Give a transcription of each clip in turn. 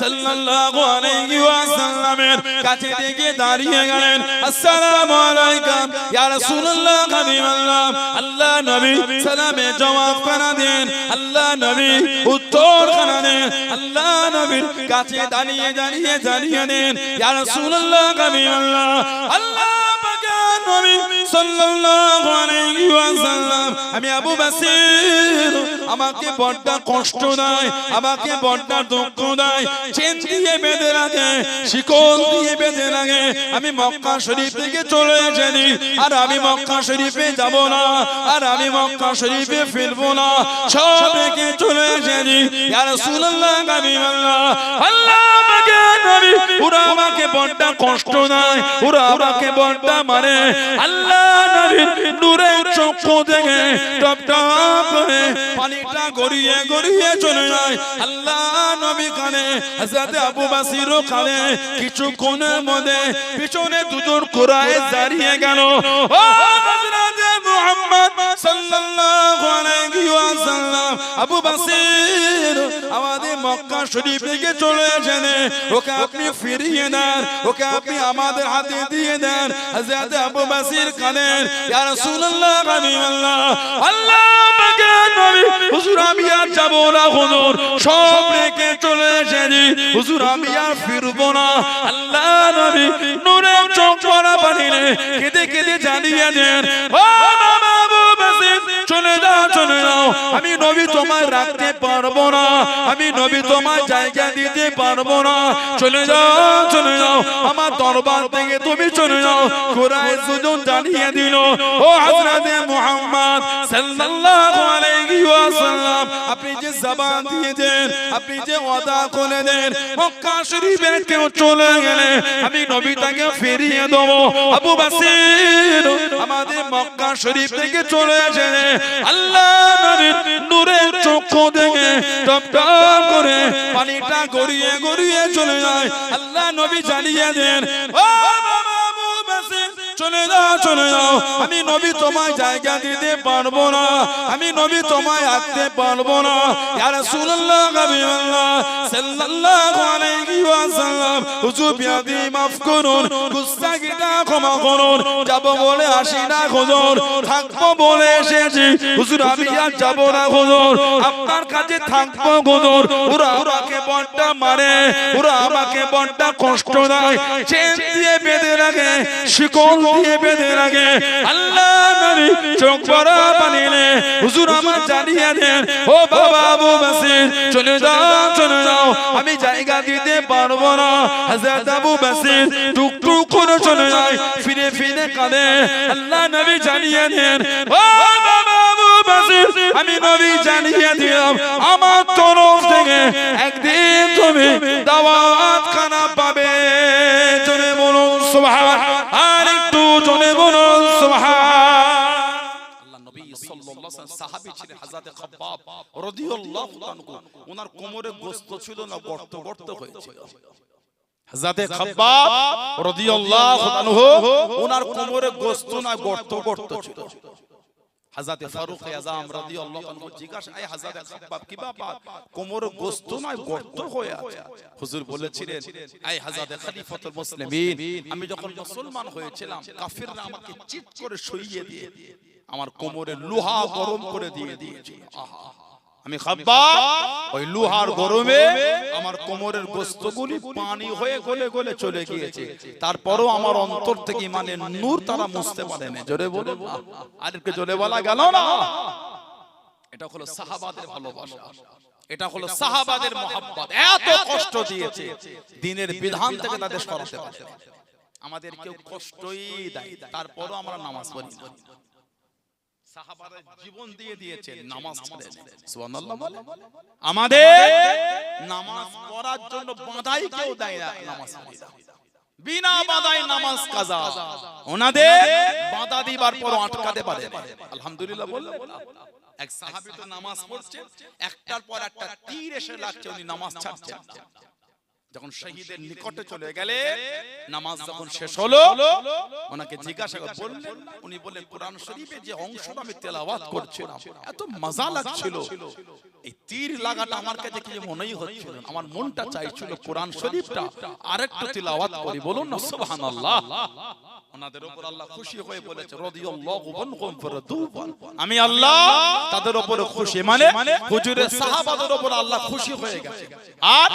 সাল্লাল্লাহু আলাইহি ওয়াসাল্লামের কাছে থেকে দাঁড়িয়ে গেলেন। আসসালামু আলাইকুম ইয়া রাসূলুল্লাহ হাবিবাল্লাহ। আল্লাহ নবী সালামে জবাব খানা দেন, আল্লাহ নবী উত্তর খানা দেন। আল্লাহ নবীর কাছে দাঁড়িয়ে দাঁড়িয়ে জানিয়ে দেন, ইয়া রাসূলুল্লাহ হাবিবাল্লাহ। আল্লাহ পাকের নবী সাল্লাল্লাহু আলাইহি ওয়াসাল্লাম, আমি আবু বসির, আমাকে বড্ড কষ্ট দেয়, আমাকে বড্ড দুঃখ দেয়, চেন দিয়ে বেঁধে রাখে, শিকল দিয়ে বেঁধে রাখে। আমি মক্কা শরীফ থেকে চলে এসেছি, আর আমি মক্কা শরীফে যাব না, আর আমি মক্কা শরীফে ফিরবো না, সব রেখে চলে এসেছি ইয়া রাসূলুল্লাহ হাবিবাল্লাহ। আল্লাহ আমাকে নবী ওরা আমাকে বড্ড কষ্ট দেয়, ওরা আমাকে বড্ড মারে। আল্লাহ নবীর নূরের চক্ষু থেকে টপ টপ করে পানিটা গড়িয়ে গড়িয়ে চলে যায়। আল্লাহ নবী কানে, হযরত আবু বসিরও কানে। কিছুক্ষণের মধ্যে পিছনে দুজন কুরাইশ দাঁড়িয়ে গেল। ও হযরত মুহাম্মদ সাল্লাল্লাহু আলাইহি ওয়াসাল্লাম, আবু বসির আমাদের মক্কা শরীফ থেকে চলে এসেছেন, ওকে আপনি ফিরিয়ে দেন, ওকে আপনি আমাদের হাতে দিয়ে দেন। হযরত আবু বসির কানেন, ইয়া রাসূলুল্লাহ হাবিবাল্লাহ। আল্লাহ পাকের নবী, হুজুর আমি আর যাব না, হুজুর সব রেখে চলে এসেছি, হুজুর আমি আর ফিরবো না। আল্লাহ নবী নূরের চোখ ভরা পানি কেঁদে কেঁদে জানিয়ে দেন, ও বাবা আবু বসির, চলে যাও চলে যাও, আমি নবী তোমায় রাখতে পারবো না, আমি নবী তোমায় জায়গা দিতে পারবো না, চলে যাও চলে যাও, আমার দরবার থেকে তুমি চলে যাও। কুরাইশ দুজন জানিয়ে দিল, ও হযরত মুহাম্মদ সাল্লাল্লাহু আলাইহি ওয়াসাল্লাম, আপনি যে জবান দিয়েছেন, আপনি যে ওয়াদা করে দেন, মক্কা শরীফে কেউ চলে গেলে আমি নবীটাকে ফিরিয়ে দেব। আবু বসির আমাদের মক্কা শরীফ থেকে চলে আসে, আল্লাহ নবীর নূরের চক্ষু থেকে টপ টপ করে পানিটা গড়িয়ে গড়িয়ে চলে যায়। আল্লাহ নবী জানিয়ে দেন, ও বাবা আবু বসির, চলে যাও চলে যাও, আমি নবী তোমায় জায়গা দিতে পারবো না, আমি নবী তোমায় আঁকতে পারবো না। ইয়া রাসূলুল্লাহ হাবিবাল্লাহ সাল্লাল্লাহু আলাইহি ওয়াসাল্লাম, হুজুর বিয়াদি মাফ করুন, গুস্তাখিটা ক্ষমা করুন, যাব বলে আসি না হুজুর, থাকবো বলে এসেছি হুজুর, আমি আর যাব না হুজুর, আপনার কাছে থাকবো হুজুর। ওরা আমাকে বড্ড মারে, ওরা আমাকে বড্ড কষ্ট দেয়, চেন দিয়ে বেঁধে রাখে, শিকল দিয়ে বেঁধে রাখে। আল্লাহ নবী চোখ ভরা পানি নিয়ে, হুজুর আমার জানিয়ে দেন, ও বাবা আবু বসির, চলে যাও চলে যাও, আমি জায়গা দিতে পারবো না। হযরত আবু বসির টুক টুক করে চলে যায়, ফিরে ফিরে কাঁদে। আল্লাহ নবী জানিয়ে দেন, ও বাবা আবু বসির, আমি নবী জানিয়ে দিলাম, আমার তরফ থেকে একদিন তুমি দাওয়াত খানা পাবে। জোরে বলুন সুবহান, আর একটু জোরে বলুন সুবহান। আল্লাহ নবী সাল্লাল্লাহু আলাইহি ওয়াসাল্লাম সাহাবী ছিলেন হযরত খাব্বাব রাদিয়াল্লাহু আনহু, ওনার কোমরে গোশত ছিল না, গর্ত গর্ত হয়েছিল। হযরত খাব্বাব রাদিয়াল্লাহু আনহু, ওনার কোমরে গোশত না, গর্ত গর্ত ছিল। হযরত ফারুক আযম রাদিয়াল্লাহু আনহু জিজ্ঞাসা, এই হযরত খাব্বাব কি ব্যাপার, কোমরে গোশত না, গর্ত হয়ে আছে? হুজুর বলেছিলেন, এই হযরত খলিফাতুল মুসলিমিন, আমি যখন মুসলমান হয়েছিলাম, কাফিররা আমাকে চিৎ করে শুইয়ে দিয়ে আমার কোমরে লোহা গরম করে দিয়ে দিয়েছিল। আমি খাব্বাব, ওই লোহার গরমে আমার কোমরের গোশতগুলি পানি হয়ে গলে গলে চলে গিয়েছে, তারপরও আমার অন্তর থেকে ইমানের নূর তারা মুছতে পারেনি। জোরে বলুন, আরেকটু জোরে বলা গেল না? এটা হলো সাহাবাদের ভালোবাসা, এটা হলো সাহাবাদের মহব্বত। এত কষ্ট দিয়েছে, দ্বীনের বিধান থেকে তাদের সরাতে পারে। আমাদের কেউ কষ্টই দেয়, তারপরও আমরা নামাজ পড়ি না। সাহাবারা জীবন দিয়ে দিয়েছেন, নামাজ ছেড়ে দেন। সুবহানাল্লাহ বলে, আমাদের নামাজ পড়ার জন্য বাঁধাই কেউ দেয় না, নামাজ পড়ি না, বিনা বাঁধাই নামাজ কাজা। ওনাদের বাঁধা দিবার পর আটকাতে পারে। আলহামদুলিল্লাহ বললেন। এক সাহাবী তো নামাজ পড়ছেন, একটার পর একটা তীর এসে লাগছে, উনি নামাজ ছাড়ছেন। যখন শহীদের নিকটে চলে গেলে নামাজ যখন শেষ হলো ওনাকে জিজ্ঞাসা বললেন, উনি বললেন কোরআন শরীফে যে অংশটা আমি তেলাওয়াত করছিলাম এত মজা লাগছিল, এই তীর লাগাটা আমার কাছে কি মনেই হচ্ছিল, আমার মনটা চাইছিল কোরআন শরীফটা আরেকটু তেলাওয়াত করি। বলুন না সুবহানাল্লাহ। ওনাদের উপর আল্লাহ খুশি হয়ে বলেছে রাদিয়াল্লাহু আনহুম ফারাদুন, আমি আল্লাহ তাদের উপর খুশি, মানে হুজুরের সাহাবাদের উপর আল্লাহ খুশি হয়ে গেছে। আর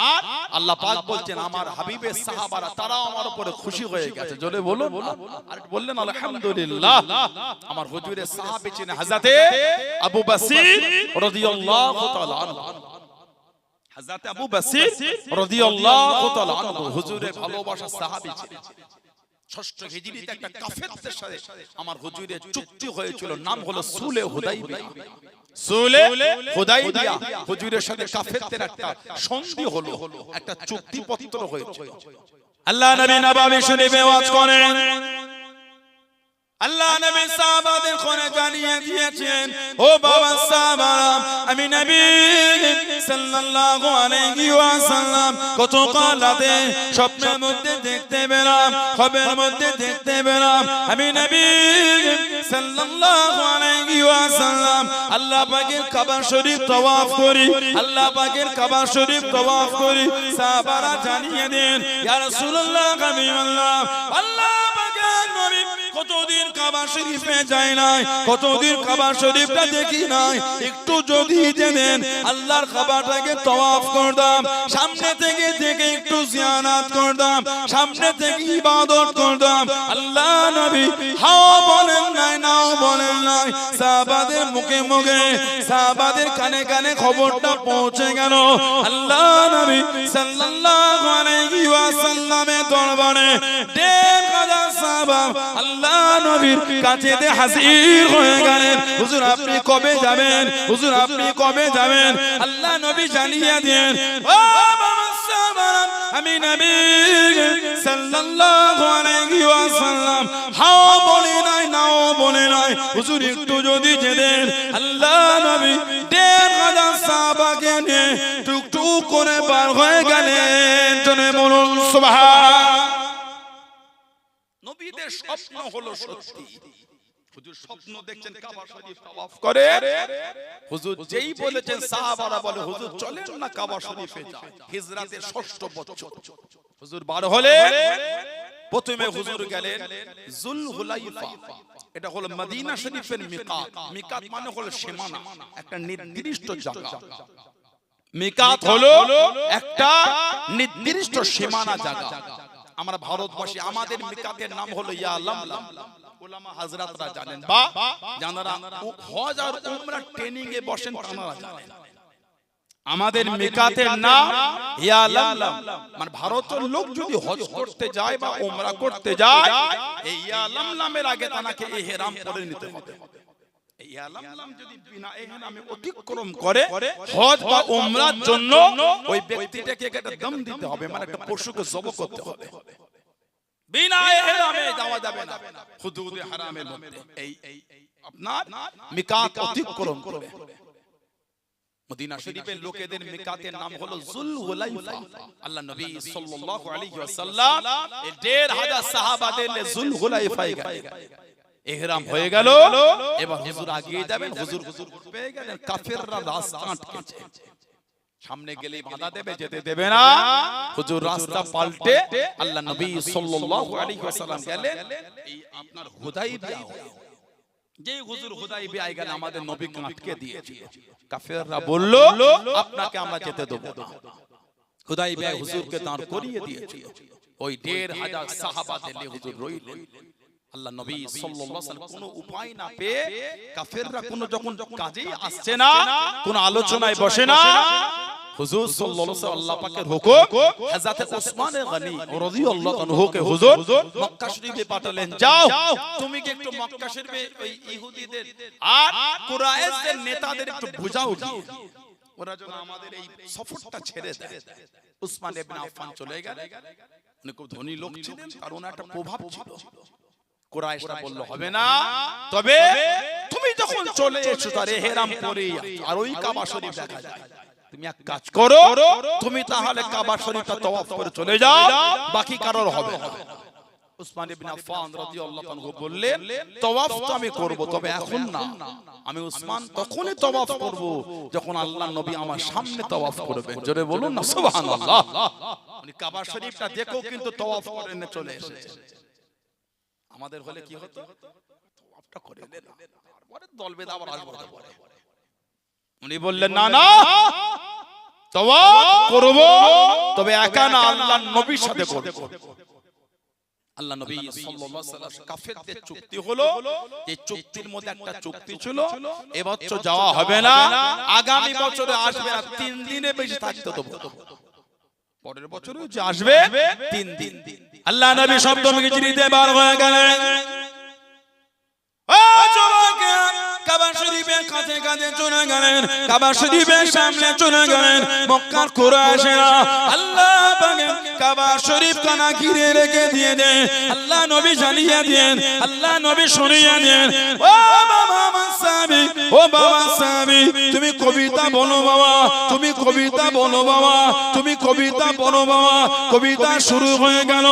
আল্লাহ পাক বলছেন আমার হাবিবের সাহাবারা তারাও আমার উপর খুশি হয়ে গেছে। জোরে বলুন। আর বললেন আলহামদুলিল্লাহ। আমার হুজুরের সাহাবী ছিলেন হযরতে আবু বসির রাদিয়াল্লাহু তাআলা আনহু। হযরতে আবু বসির রাদিয়াল্লাহু তাআলা আনহু হুজুরের ভালোবাসার সাহাবী ছিলেন। 6ষ্ঠ হিজরিতে একটা কাফেরদের সাথে আমার হুজুরের চুক্তি হয়েছিল, নাম হলো সুলে হুদাইবিয়া। সুলে হুদাইবিয়া, হুজুরের সাথে কাফেরদের একটা সন্ধি হলো, একটা চুক্তিপত্র হয়েছে। আল্লাহ নবী নববী শরীফে ওয়াজ করেন, আল্লাহ নবী সাহাবাদের কোনে জানিয়ে দিয়েছেন, ও বাবা সাহাবারা, আমি নবী সাল্লাল্লাহু আলাইহি ওয়াসাল্লাম কত কালাতে স্বপ্নের মধ্যে দেখতে পেলাম, খবরের মধ্যে দেখতে পেলাম, আমি নবী সাল্লাল্লাহু আলাইহি ওয়াসাল্লাম আল্লাহ পাকের কাবা শরীফ তওয়াফ করি, আল্লাহ পাকের কাবা শরীফ তওয়াফ করি। সাহাবারা জানিয়ে দেন, ইয়া রাসূলুল্লাহ হাবিবাল্লাহ, আল্লাহ পাকের নবী কতদিন কাবা শরীফে যায় নাই, কতদিন কাবা শরীফটা দেখি নাই, একটু যদি দেন আল্লাহর কাবাটাকে তওয়াফ করতাম, সামনে থেকে থেকে একটু জিয়ারত করতাম, সামনে থেকে ইবাদত করতাম। আল্লাহ নবী হাও বলেন নাই, নাও বলেন নাই। সাহাবাদের মুখে মুখে, সাহাবাদের কানে কানে খবরটা পৌঁছে গেল। আল্লাহ নবী সাল্লাল্লাহু আলাইহি ওয়াসাল্লামের দরবারে 1,500 সাহাবা আল্লাহ নবীর কাছে হাজির হয়ে গেলেন। হুজুর আপনি কবে যাবেন, হুজুর আপনি কবে যাবেন? আল্লাহ নবী জানিয়ে দেন, ও বাবা সাহাবারা, আমি নবী সাল্লাল্লাহু আলাইহি ওয়াসাল্লাম হাও বলে নাই, নাও বলে নাই, হুজুর একটু যদি যেতেন। আল্লাহ নবী 1,500 সাহাবাকে নিয়ে টুকটুক করে পার হয়ে গেলেন। জনে বলুন সুবহান। নবীদের স্বপ্ন হলো সত্যি। হুজুর স্বপ্ন দেখছেন কাবা শরীফ তওয়াফ করে। হুজুর যেই বলেছেন সাহাবারা বলে হুজুর চলেন না কাবা শরীফে যাই। হিজরাতের 6ষ্ঠ বছর হুজুর বার হলে প্রথমে হুজুর গেলেন জুল হুলাইফা, এটা হলো মদিনা শরীফের মিকাত। মিকাত মানে হলো সীমানা, একটা নির্দিষ্ট জায়গা। মিকাত হলো একটা নির্দিষ্ট সীমানা জায়গা। আমরা ভারতবাসী, আমাদের মিকাতের নাম হলো ইয়া লামলাম। উলামা হযরতরা জানেন, বা যারা হজ আর উমরা ট্রেনিং এ বসেন তারা জানেন, আমাদের মিকাতের নাম ইয়া লামলাম। মানে ভারতের লোক যদি হজ করতে যায় বা উমরা করতে যায়, এই ইয়া লামলামের আগে তাকে ইহরাম করে নিতে হবে। ইয়া লামলাম যদি বিনা ইহরামে অতিক্রম করে হজ বা উমরার জন্য ওই ব্যক্তিটাকে একটা দম দিতে হবে, মানে একটা পশুকে জবাই করতে হবে। বিনা ইহরামে যাওয়া যাবে না হুদুদে হারামের মধ্যে। এই আপনার মিকাত অতিক্রম করবে। মদিনা শরীফের লোকেদের মিকাতের নাম হলো জুল হুলাইফা। আল্লাহ নবী সাল্লাল্লাহু আলাইহি ওয়াসাল্লাম 1,500 সাহাবাদের জুল হুলাইফায় গেলেন। ইহরাম হয়ে গেল, এবার হুজুর আগিয়ে যাবেন। হুজুর পেয়ে গেলেন কাফেররা রাস্তা আটকেছে, সামনে গেলেই বাধা দেবে, যেতে দেবে না। হুজুর রাস্তা পাল্টে আল্লাহ নবী সাল্লাল্লাহু আলাইহি ওয়াসাল্লাম গেলেন এই আপনার হুদাইবিয়া। যে হুজুর হুদাইবিয়ায় গেলেন আমাদের নবীকে আটকে দিয়েছে। কাফেররা বলল আপনাকে আমরা যেতে দেব না। হুদাইবিয়ায় হুজুরকে দাঁড় করিয়ে দিয়েছে। ওই 1,500 সাহাবাদের নিয়ে হুজুর রইলেন। আল্লাহ নবী সাল্লাল্লাহু আলাইহি ওয়াসাল্লাম কোনো উপায় না পেয়ে, কাফেররা কোনো যখন কাজেই আসছে না, কোনো আলোচনায় বসে না, হুজুর সাল্লাল্লাহু আলাইহি ওয়াসাল্লাম আল্লাহ পাকের হুকুম হযরত ওসমান গনি রাদিয়াল্লাহু আনহুকে হুজুর মক্কা শরীফে পাঠালেন, যাও তুমি কি একটু মক্কা শরীফে ওই ইহুদিদের আর কুরাইশদের নেতাদের একটু বুঝাও গিয়ে, ওরা যেন আমাদের এই সফরটা ছেড়ে দেয়। ওসমান ইবনে আফফান চলে গেলেন। উনি খুব ধনী লোক ছিলেন, তার ওনার একটা প্রভাব ছিল। কুরাইশরা বলল হবে না, তবে তুমি যখন চলে এসেছো তার ইহরাম পরে আর ওই কাবা শরীফ দেখা যায়। তুমি এক কাজ করো, তুমি তাহলে কাবা শরীফটা তওয়াফ করে চলে যাও, বাকি কারোর হবে না। উসমান ইবনে আফফান রাদিয়াল্লাহু আনহু বললেন, তওয়াফ তো আমি করব, তবে এখন না। আমি উসমান তখনই তওয়াফ করব যখন আল্লাহর নবী আমার সামনে তওয়াফ করবেন। জোরে বলুন না সুবহানাল্লাহ। উনি কাবা শরীফটা দেখো কিন্তু তওয়াফ করে নিয়ে চলে এসেছে। আমাদের হলে কি হতো? তওয়াফটা করে নিলেন, তারপরে দল বেঁধে আবার আসবো। উনি বললেন, না না, তওয়াফ করব, তবে একা না, আল্লাহর নবীর সাথে করব। আল্লাহ নবী সাল্লাল্লাহু আলাইহি ওয়াসাল্লাম কাফেরদের চুক্তি হলো, এই চুক্তির মধ্যে একটা চুক্তি ছিল, এবছর যাওয়া হবে না, আগামী বছরে আসবে না, 3 দিনে বেশি থাকতে দেব, পরের বছরও যে আসবে 3 দিন। আল্লাহ নবী সপ্তম হিজরিতে বার হয়ে গেলেন। কাবা শরীফের কাছে কাছে চলে গেলেন, কাবা শরীফের সামনে চলে গেলেন। মক্কার কুরাইশরা আল্লাহ পাকে কাবা শরীফ কানা ঘিরে রেখে দিয়ে দেন। আল্লাহ নবী জানিয়ে দেন, আল্লাহ নবী শুনিয়ে দেন, ও বাবা সাহাবী, ও বাবা সাহাবী, তুমি কবিতা বলো বাবা, তুমি কবিতা বলো বাবা, তুমি কবিতা বলো বাবা। কবিতা শুরু হয়ে গেল,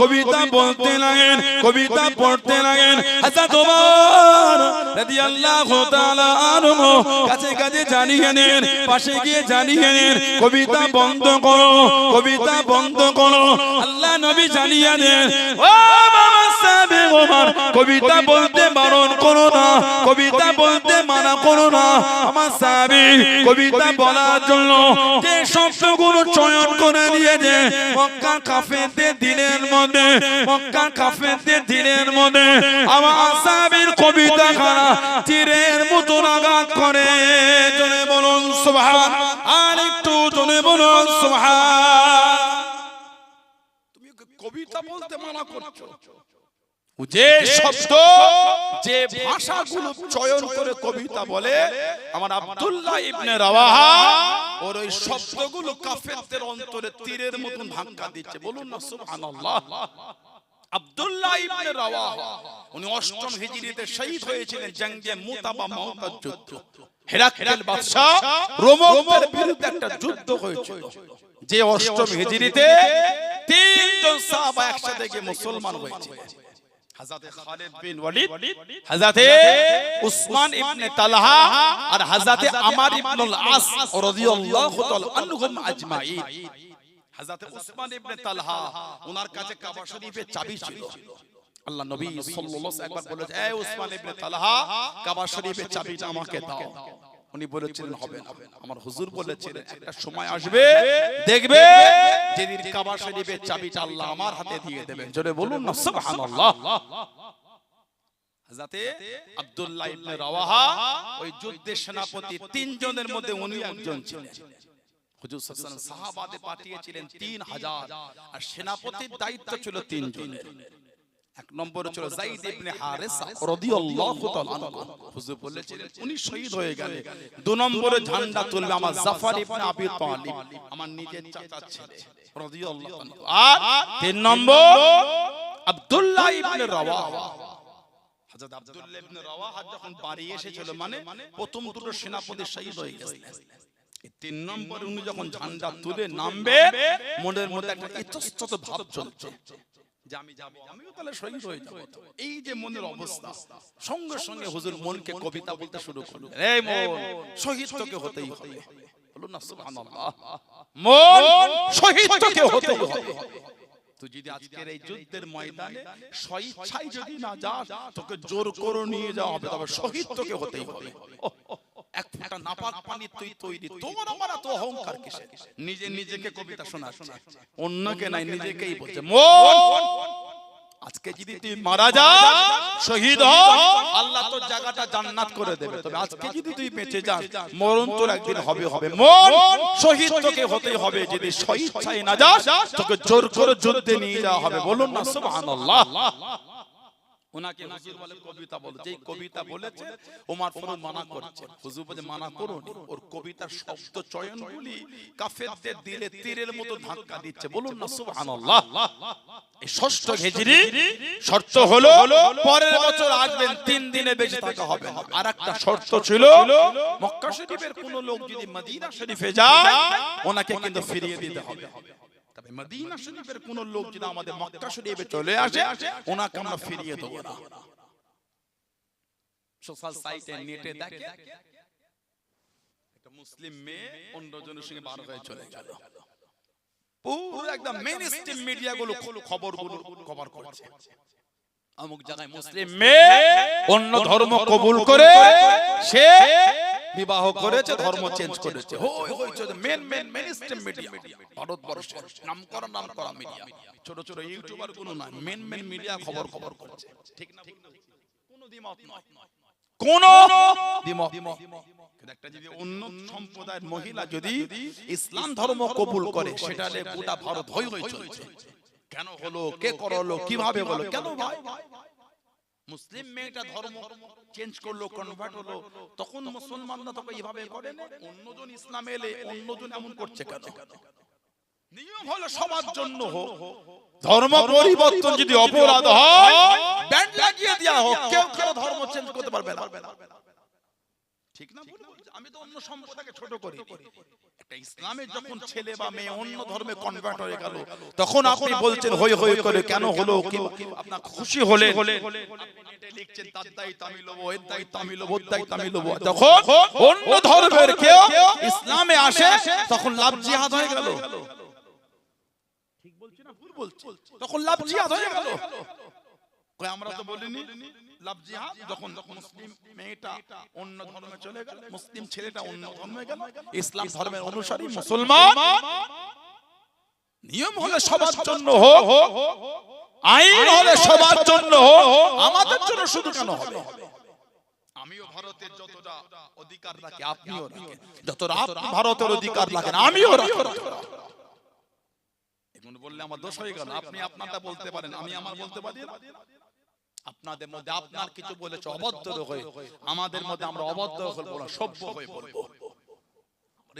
কবিতা বলতে লাগেন, কবিতা পড়তে লাগেন। হযরত ওমর রাদিয়াল্লাহু তাআলা আনহু কাছে কাছে জানিয়ে নেন, পাশে গিয়ে জানিয়ে নেন, কবিতা বন্ধ করো, কবিতা বন্ধ করো। আল্লাহ নবী জানিয়ে দেন, ও বাবা সাহাবী ওমর, কবিতা বলতে বারণ করো না, কবিতা বলতে মানা করো না। আমার সাহাবী কবিতা বলার জন্য যে শব্দগুলো চয়ন করে দিয়েছে, মক্কা কাফেরদের দিনের মধ্যে, মক্কা কাফেরদের দিনের মধ্যে আমার সাহাবীর কবিতা খানা তীরের মতো আঘাত করে। জোরে বলুন সুবহান, আর একটু জোরে বলুন সুবহান। তুমি কবিতা বলতে মানা করছো, যে শব্দ যে ভাষাগুলো চয়ন করে কবিতা বলে, আমার আব্দুল্লাহ ইবনে রাওয়াহা ওর ওই শব্দগুলো কাফেরদের অন্তরে তীরের মতন ধাক্কা দিচ্ছে। বলুন না সুবহানাল্লাহ। আব্দুল্লাহ ইবনে রাওয়াহা উনি 8ম হিজরিতে শহীদ হয়েছিলেন জঙ্গে মুতা বা মুতার যুদ্ধ। হেরাক্লিস বাদশা রোমকদের বিরুদ্ধে একটা যুদ্ধ হয়েছিল, যে 8ম হিজরিতে 3 জন সাহাবা একসাথে গিয়ে মুসলমান হয়েছে। হযরত খালিদ বিন ওয়ালিদ, হযরত উসমান ইবনে তালহা আর হযরত আমর ইবনুল আস রাদিয়াল্লাহু তাআলা আনহুম আজমাইন। হযরত উসমান ইবনে তালহা ওনার কাছে কাবা শরীফের চাবি ছিল। আল্লাহ নবী সাল্লাল্লাহু আলাইহি একবার বলেছে, এই উসমান ইবনে তালহা, কাবা শরীফের চাবিটা আমাকে দাও। উনি বলেছিলেন, হবে না। আমার হুজুর বলেছিলেন, একটা সময় আসবে দেখবে যেদিন কাবা শরীফের চাবিটা আল্লাহ আমার হাতে দিয়ে দেবেন। জোরে বলুন না সুবহানাল্লাহ। হযরত আব্দুল্লাহ ইবনে রাওয়াহা ওই যুদ্ধের সেনাপতি 3 জনের মধ্যে উনি একজন ছিলেন। হুজুর সাল্লাল্লাহু আলাইহি ওয়াসাল্লাম সাহাবাদের পাঠিয়েছিলেন 3000, আর সেনাপতির দায়িত্ব ছিল 3 জনের। 1 নম্বরে ছিল যায়েদ ইবনে হারেসা রাদিয়াল্লাহু তাআলা আনহু। হুজুর বলেছিলেন উনি শহীদ হয়ে গেলে 2 নম্বরে ঝান্ডা তুলবে আমার জাফর ইবনে আবি তালিব, আমার নিজের চাচা ছেলে রাদিয়াল্লাহু আনহু। আর 3 নম্বর আব্দুল্লাহ ইবনে রাওয়াহা। হযরত আব্দুল্লাহ ইবনে রাওয়াহা যখন বাড়ি এসেছিল, মানে প্রথম দুটো সেনাপতি শহীদ হয়ে গেছিলেন, 3 নম্বরে উনি যখন ঝান্ডা তুলে নামবে, মনের মধ্যে একটা ইতস্তত ভাব চলছে যে আমি যাব, আমিও তাহলে শহীদ হয়ে যাব। এই যে মনের অবস্থা, সঙ্গে সঙ্গে হুজুর মনকে কবিতা বলতে শুরু করলেন, এই মন, শহীদ তোকে হতেই হবে। বলুন না সুবহানাল্লাহ। মন, শহীদ তোকে হতেই হবে। তুই যদি আজকের এই যুদ্ধের ময়দানে স্বেচ্ছায় যদি না যাস, তোকে জোর করে নিয়ে যাওয়া হবে, তবে শহীদ তোকে হতেই হবে। এক ফোঁটা নাপাক পানি তুই তৈরি, তোর আমার এত অহংকার কিসের? নিজে নিজেকে কবিতা শোনাচ্ছে, অন্যকে নাই, নিজেকেই বলছে। মন, আজকে যদি তুই মারা যাস, শহীদ হ, আল্লাহ তোর জায়গাটা জান্নাত করে দেবে। তবে আজকে যদি তুই বেঁচে যাস, মরণ তোর একদিন হবে হবে। মন, শহীদ তোকে হতেই হবে। যদি স্বেচ্ছায় না যাস, তোকে জোর করে যুদ্ধে নিয়ে যাওয়া হবে। বলুন না সুবহানাল্লাহ। ওনাকে হুজুর বলে কবিতা বলে, যেই কবিতা বলেছে ওমর ফারুক মানা করছে, হুজুর বলে মানা করুন, ওর কবিতার শব্দ চয়নগুলি কাফেরদের দিলে তীরের মতো ধাক্কা দিচ্ছে, বলুন না সুবহানাল্লাহ। এই ষষ্ঠ হিজরি শর্ত হলো পরের বছর আসবেন, 3 দিনে বেশি থাকা হবে না। আর একটা শর্ত ছিল মক্কা শরীফের কোন লোক যদি মদিনা শরীফে যায় ওনাকে কিন্তু ফিরিয়ে দিতে হবে। তবে মদিনা শরীফের কোন লোক যদি আমাদের মক্কা শরীফে চলে আসে ওনাকে আমরা ফিরিয়ে দেব না। সোশ্যাল সাইটে নেটে দেখে একটা মুসলিম মেয়ে অন্যজনের সঙ্গে বার হয়ে চলে গেল, পুরো একদম মেইনস্ট্রিম মিডিয়া গুলো খবরগুলো কভার করছে, অমুক জায়গায় মুসলিম মেয়ে অন্য ধর্ম কবুল করে সে বিবাহ করেছে, ধর্ম চেঞ্জ করেছে, মেইনস্ট্রিম মিডিয়া ভারতবর্ষের নামকরা মিডিয়া, ছোট ছোট ইউটিউবার গুলো না, মেন মিডিয়া খবর করছে, ঠিক না? কোনো দ্বিমত নয়, কোনো দ্বিমত। একটা যদি অন্য সম্প্রদায়ের মহিলা যদি ইসলাম ধর্ম কবুল করে সেটা গোটা ভারত হই হই চলছে, কেন হলো, কে করলো, কিভাবে হলো, কেন ভাই? মুসলিম মেয়েটা ধর্ম চেঞ্জ করলো, কনভার্ট হলো, তখন মুসলমানরা তো এইভাবে করে না, অন্যজন ইসলাম এলে অন্যজন এমন করছে কেন? নিয়ম হলো সবার জন্য হোক, ধর্ম পরিবর্তন যদি অপরাধ হয় ব্যান্ড লাগিয়ে দেয়া হোক, কেউ কেউ ধর্ম চেঞ্জ করতে পারবে না, ঠিক না? আমি তো অন্য সম্প্রদায়কে ছোট করি, একটা ইসলামে যখন ছেলে বা মেয়ে অন্য ধর্মে কনভার্ট হয়ে গেল তখন আপনি বলছেন হই হই করে কেন হলো, কি আপনার খুশি হলে নেটে লিখছেন তার দায়িত্ব আমি লব, এর দায়িত্ব আমি লব, ওর দায়িত্ব আমি লব, তখন অন্য ধর্মের কেউ ইসলামে আসে তখন লাভ জিহাদ হয়ে গেল, ঠিক বলছি না ভুল বলছি? তখন লাভ জিহাদ হয়ে গেল। কই আমরা তো বলিনি লাভ জিহাদ? যখন মুসলিম মেয়েটা অন্য ধর্মে চলে গেল, মুসলিম ছেলেটা অন্য ধর্মে গেল, ইসলাম ধর্মের অনুসারী মুসলমান, নিয়ম হলে সবার জন্য হোক, আইন হলে সবার জন্য হোক, আমাদের জন্য শুধু কেন হবে? আমিও ভারতের যতটা অধিকার রাখি আপনিও রাখেন, যতটা আপনি ভারতের অধিকার রাখেন আমিও রাখি। এখন বললে আমার দোষ হয়ে গেল, আপনি আপনারটা বলতে পারেন, আমি আমার বলতে পারি না? আপনাদের মধ্যে আপনার কিছু বলেছে অভদ্র হয়ে, আমাদের মধ্যে আমরা অভদ্র হয়ে বলবো, সভ্য হয়ে বলবো।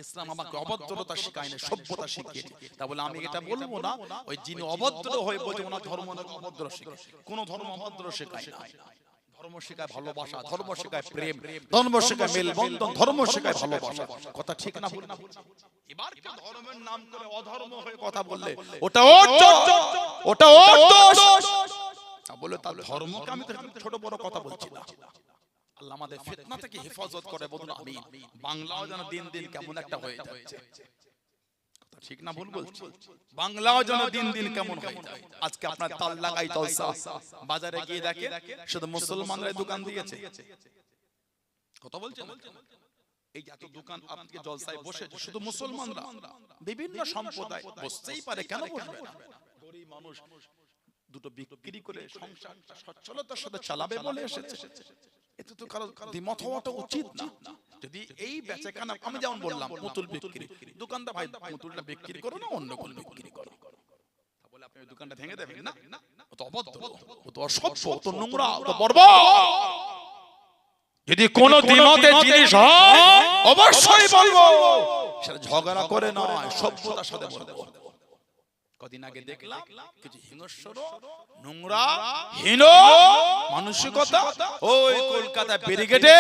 ইসলাম আমাকে অভদ্রতা শেখায়নি, সভ্যতা শিখিয়েছে। তা বলে আমি এটা বলবো না ওই যিনি অভদ্র হয়ে বলছে ওনার ধর্ম অভদ্র শেখায়, কোন ধর্ম অভদ্র শেখায় না। ধর্ম শেখায় ভালোবাসা, ধর্ম শেখায় প্রেম, ধর্ম শেখায় মেলবন্ধন, ধর্ম শেখায় ভালোবাসা। কথা ঠিক না ভুল? এবার কি ধর্মের নাম করে অধর্ম হয়ে কথা বললে ওটা ওর দোষ। বলে তার ধর্মকে আমি তো ছোট বড় কথা বলছি না। আল্লাহ আমাদের ফিতনা থেকে হেফাজত করে, বলুন আমিন। বাংলাও যেন দিন দিন কেমন একটা হয়ে যাচ্ছে, ঠিক না ভুল বলছি? বাংলাও যেন দিন দিন কেমন হয়ে যায়। আজকে আপনার তাল লাগাই জলসা, বাজারে গিয়ে দেখে শুধু মুসলমানরা দোকান দিয়েছে, কথা বলছেন? এই এত দোকান আপনাকে জলসায় বসেছে শুধু মুসলমানরা, বিভিন্ন সম্প্রদায় বসতেই পারে, কেন বসবে না? গরিব মানুষ দুটো বিক্রি করে সংসারটা সচ্ছলতার সাথে চালাবে বলে এসেছে, এতে তো কারো দ্বিমত হওয়াটা উচিত না। যদি এই বেচাকেনা, আমি যেমন বললাম পুতুল বিক্রি, দোকানদার ভাই পুতুলটা বিক্রি করো না, অন্য কোন বিক্রি করো, বলে আপনি ওই দোকানটা ভেঙে দেবেন না? ও তো অভদ্র, ও তো অসভ্য, ও তো নোংরা, ও তো বর্বর। যদি কোন দ্বিমতের জিনিস হয় অবশ্যই বলবো, সেটা ঝগড়া করে নয়, সভ্যতার সাথে বলবো। কদিন আগে দেখলাম কিছু হিংস্র নোংরা হীন মানসিকতা ওই কলকাতা ব্যারিকেডে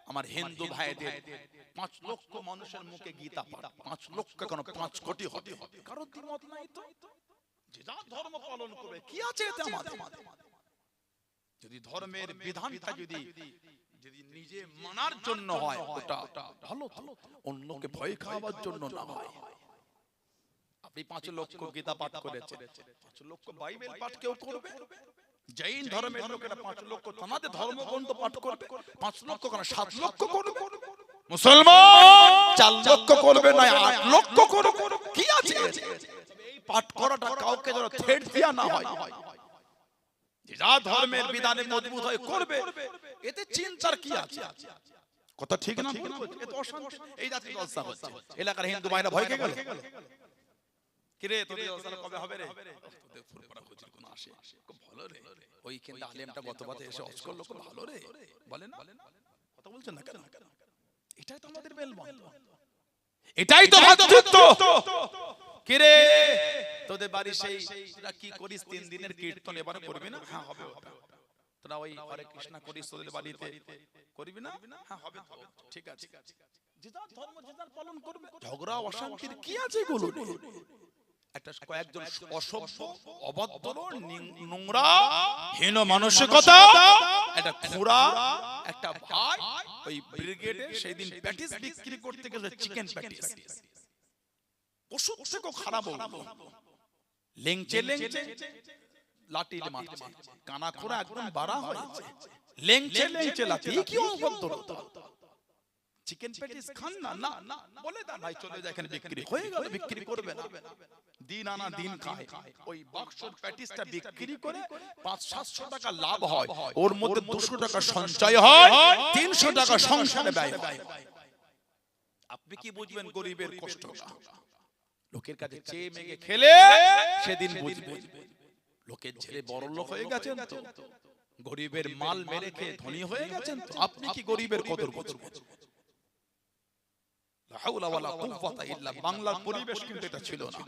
আমার হিন্দু ভাইদের 5 লক্ষ মানুষের মুখে গীতা পাঠ, 5 লক্ষ কেন 5 কোটি হবে, কারো দ্বিমত নাই তো, যে যার ধর্ম পালন করবে, কি আছে এতে আমাদের? যদি ধর্মের বিধানটা যদি নিজে মানার জন্য হয় ওটা ভালো, অন্যকে ভয় খাওয়াবার জন্য না হয়। আপনি 5 লক্ষ গীতা পাঠ করেছেন, 5 লক্ষ বাইবেল পাঠ কেউ করবে? জৈন ধর্মের লোকেরা 5 লক্ষ তাদের ধর্মগ্রন্থ পাঠ করবে, 5 লক্ষ কেন 7 লক্ষ করবে? মুসলমান 4 লক্ষ করবে না 8 লক্ষ করবে, কি আছে? এই পাঠ করাটা কাউকে যেন থ্রেট দেয়া না হয়, যা ধর্মের বিধানে মজবুত হয়ে করবে, এতে চিন্তার কি আছে? কথা ঠিক না ভুল? এত অশান্তি, এই জাতীয় জলসা হচ্ছে, এলাকার হিন্দু ভাইরা ভয় পেয়ে গেল। কিরে তোদের জলসা কবে হবে রে? তোদের ফুরফুরা হুজুর কোন আসে, খুব ভালো রে। ওই কিন্তু আলেমটা গতবারে এসে ওয়াজ করলো, খুব ভালো রে, বলে না? কথা বলছেন না কেন? এটাই তো আমাদের মেলবন্ধন, এটাই তো ভ্রাতৃত্ব। কিরে তোদের বাড়ি সেই তোরা কি করিস 3 দিনের কীর্তন এবারে করবি না? হ্যাঁ হবে। তোরা ওই হরে কৃষ্ণ করিস তোদের বাড়িতে, করবি না? হ্যাঁ হবে তো, ঠিক আছে। যে যার ধর্ম যে যার পালন করবে, ঝগড়া অশান্তির কি আছে এগুলো? একটা কয়েকজন অসভ্য, অভদ্র, নোংরা, হীন মানসিকতা, একটা খুড়া, একটা ভাই ওই ব্রিগেডে সেই দিন প্যাটিস বিক্রি করতে গেছে, চিকেন প্যাটিস, ওষুধ থেকেও খারাপ হলো, লেংচে লাঠি মারছে, কানা খোরা একদম বাড়া হয়েছে, লেংচে লাঠি, কি অভদ্রতা! চিকেন প্যাটিস খান না, না বলে দেন ভাই চলে যায়, এখানে বিক্রি হয়ে গেল, বিক্রি করবে না, দিন আনা দিন খায়, ওই বাক্সর প্যাটিসটা বিক্রি করে 500-700 টাকা লাভ হয়, ওর মধ্যে 200 টাকা সঞ্চয় হয়, 300 টাকা সংসারে ব্যয় হয়। আপনি কি বুঝবেন গরিবের কষ্টটা? লোকের কাছে চেয়ে মেগে খেলে সেদিন বুঝবেন লোকের ছেলে বড় লোক হয়ে গেছেন তো, গরিবের মাল মেরে খেয়ে ধনী হয়ে গেছেন তো, আপনি কি গরিবের কদর করবেন? লা হাওলা ওয়ালা কুওয়াতা ইল্লা, বাংলার পরিবেশ কিন্তু এটা ছিল না।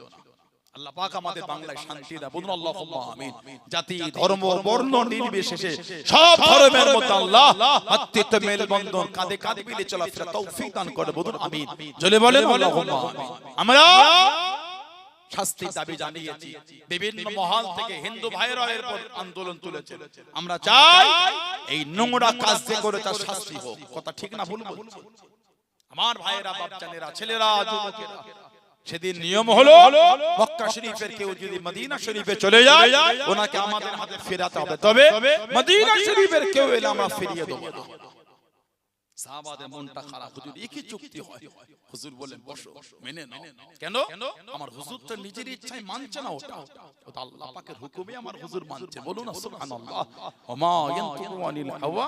আল্লাহ পাক আমাদের বাংলায় শান্তি দাও, বলুন আল্লাহুম্মা আমিন। জাতি ধর্ম বর্ণ নির্বিশেষে সব ধর্মের মধ্যে আল্লাহ ভ্রাতৃত্ব মেলবন্ধন, কাঁধে কাঁধ মিলে চলাফেরা তৌফিক দান করে, বলুন আমিন। জলে বলেন আল্লাহুম্মা আমিন। আমরা শাস্তির দাবি জানিয়েছি, বিভিন্ন মহল থেকে হিন্দু ভাইরা এর উপর আন্দোলন তুলেছে, আমরা চাই এই নোংরা কাজ যে করে তার শাস্তি হোক। কথা ঠিক না ভুল বলছি? আমার ভাইয়েরা, বাপজানেরা, ছেলেরা, যুবকেরা, সেদিন নিয়ম হলো মক্কা শরীফের কেউ যদি মদিনা শরীফে চলে যায় ওনাকে আমাদের হাতে ফেরাতে হবে, তবে মদিনা শরীফের কেউ এলে আমরা ফিরিয়ে দেব না। সাহাবাদের মনটা খারাপ, হুজুর একই চুক্তি হয়, হুজুর বলেন বসো, মেনে নাও। কেন? আমার হুজুর তো নিজের ইচ্ছায় মানছে না, ওটা আল্লাহ পাকের হুকুমে আমার হুজুর মানছে, বলুন না সুবহানাল্লাহ। ওমা ইয়ানতিকু আনিল হাওয়া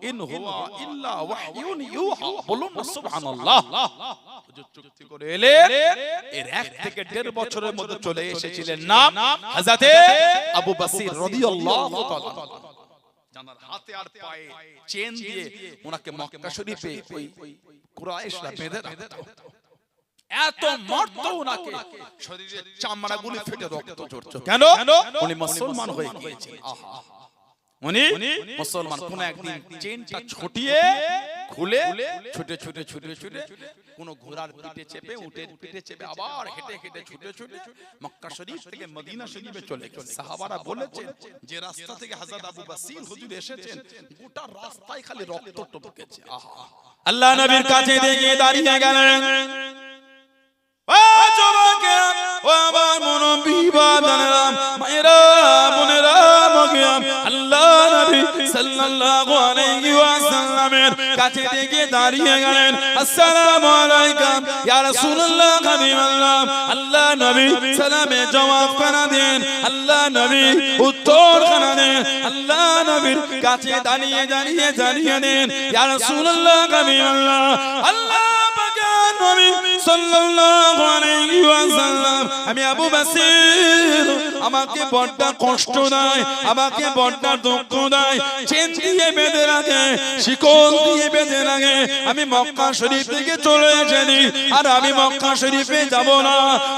ইন হুয়া ইল্লা ওয়াহয়ুন ইউহা, বলুন না সুবহানাল্লাহ। হুজুর চুক্তি করে এলে এর 1 থেকে 1.5 বছরের মধ্যে চলে এসেছিলেন নাম হযরতে আবু বসির রাদিয়াল্লাহু তাআলা। জানার হাতে আর পায়ে চেন দিয়ে ওনাকে মক্কা শরীফে ওই কুরাইশরা বেঁধে রাখতো, এত মারতো ওনাকে, শরীরের চামড়াগুলো ফেটে রক্ত ঝরতো। কেন? উনি মুসলমান হয়ে গিয়েছেন। আহা, উনি মুসলমান। কোন একদিন চেনটা ছটিয়ে খুলে ছুটে কোন ঘোড়ার পিঠে চেপে, উটের পিঠে চেপে, আবার হেঁটে ছুটে মক্কা শরীফ থেকে মদিনা শরীফে চলে গেলেন। সাহাবারা বলেছেন যে রাস্তা থেকে হযরত আবু বসির হুজুর এসেছেন, গোটা রাস্তায় খালি রক্ত টপকেছে। আহা, আল্লাহ নবীর কাছে দেখে দাঁড়িয়ে গেলেন। ও যুবকেরা, ও আমার মুরব্বি বাদানেরা, মায়েরা, বোনেরা, মগিয়াম, আল্লাহ নবী সাল্লাল্লাহু আলাইহি ওয়াসাল্লামের কাছে থেকে দাঁড়িয়ে গেলেন। আসসালামু আলাইকুম ইয়া রাসূলুল্লাহ, হাবিবাল্লাহ। আল্লাহ নবী সালামে জবাব করে দেন, আল্লাহ নবী উত্তর করে দেন। আল্লাহ নবীর কাছে দাঁড়িয়ে দেন, ইয়া রাসূলুল্লাহ, হাবিবাল্লাহ। আল্লাহ পাকের নবী সাল্লাল্লাহু আলাইহি ওয়াসাল্লাম, আমি আবু বসির, আমাকে বড্ড কষ্ট দেয়, আমাকে বড্ড দুঃখ দেয়, চেন দিয়ে বেঁধে রাখে, শিকল দিয়ে বেঁধে রাখে, আমি মক্কা শরীফ থেকে চলে এসেছি, আর আমি মক্কা শরীফে যাব না,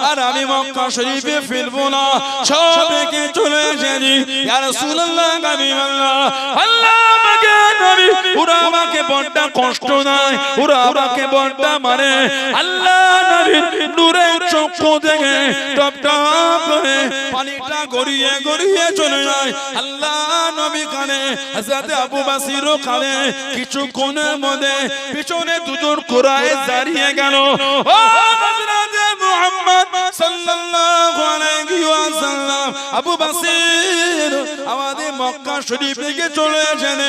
আর আমি মক্কা শরীফে ফিরবো না, সব রেখে চলে এসেছি, ইয়া রাসূলুল্লাহ, হাবিবাল্লাহ। আল্লাহ পাকের নবী, ওরা আমাকে বড্ড কষ্ট দেয়, ওরা আমাকে বড্ড মারে। আল্লাহ নবীর নূরের চক্ষু থেকে টপ টপ করে পানিটা গড়িয়ে চলে যায়। আল্লাহ নবী কানে, হযরত আবু বসিরও কানে। কিছুক্ষণের মধ্যে পিছনে দুজন কুরাইশ দাঁড়িয়ে গেল। ও হযরত মুহাম্মদ সাল্লাল্লাহু আলাইহি ওয়াসাল্লাম, আবু বসির আমাদের মক্কা শরীফ থেকে চলে এসেছেন,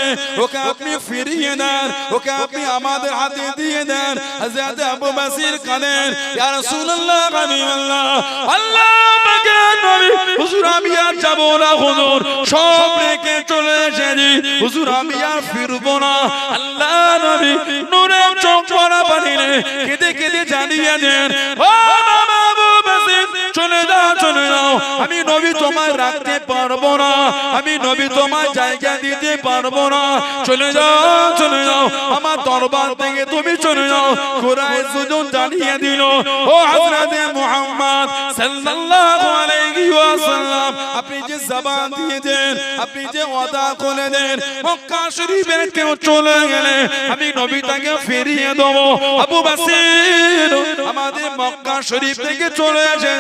ওকে আপনি ফিরিয়ে দেন, ওকে আপনি আমাদের হাতে দিয়ে দেন। হযরত আবু বসির কানেন, ইয়া রাসূলুল্লাহ, হাবিবাল্লাহ। আল্লাহ পাকের নবী, হুজুর আমি আর যাব না, হুজুর সব রেখে চলে এসেছি, হুজুর আমি আর ফিরবো না। আল্লাহ নবী নূরের চোখ ভরা পানিতে কেঁদে জানিয়ে দেন, ও বাবা আবু বসির, চলে চলে যাও চলে যাও, আমি নবী তোমায় রাখতে পারবো না, আমি নবী তোমায় জায়গা দিতে পারবো না, চলে যাও চলে যাও, আমার দরবার থেকে তুমি চলে যাও। কুরাইশ দুজন জানিয়ে দিল, ও হযরতে মুহাম্মদ সাল্লাল্লাহু আলাইহি ওয়াসাল্লাম, আপনি যে জবান দিয়েছেন, আপনি যে ওয়াদা করে দেন, মক্কা শরীফে কেউ চলে গেলে আমি নবী তাকে ফিরিয়ে দেব। আবু বসির আমাদের মক্কা শরীফ থেকে চলে আসে,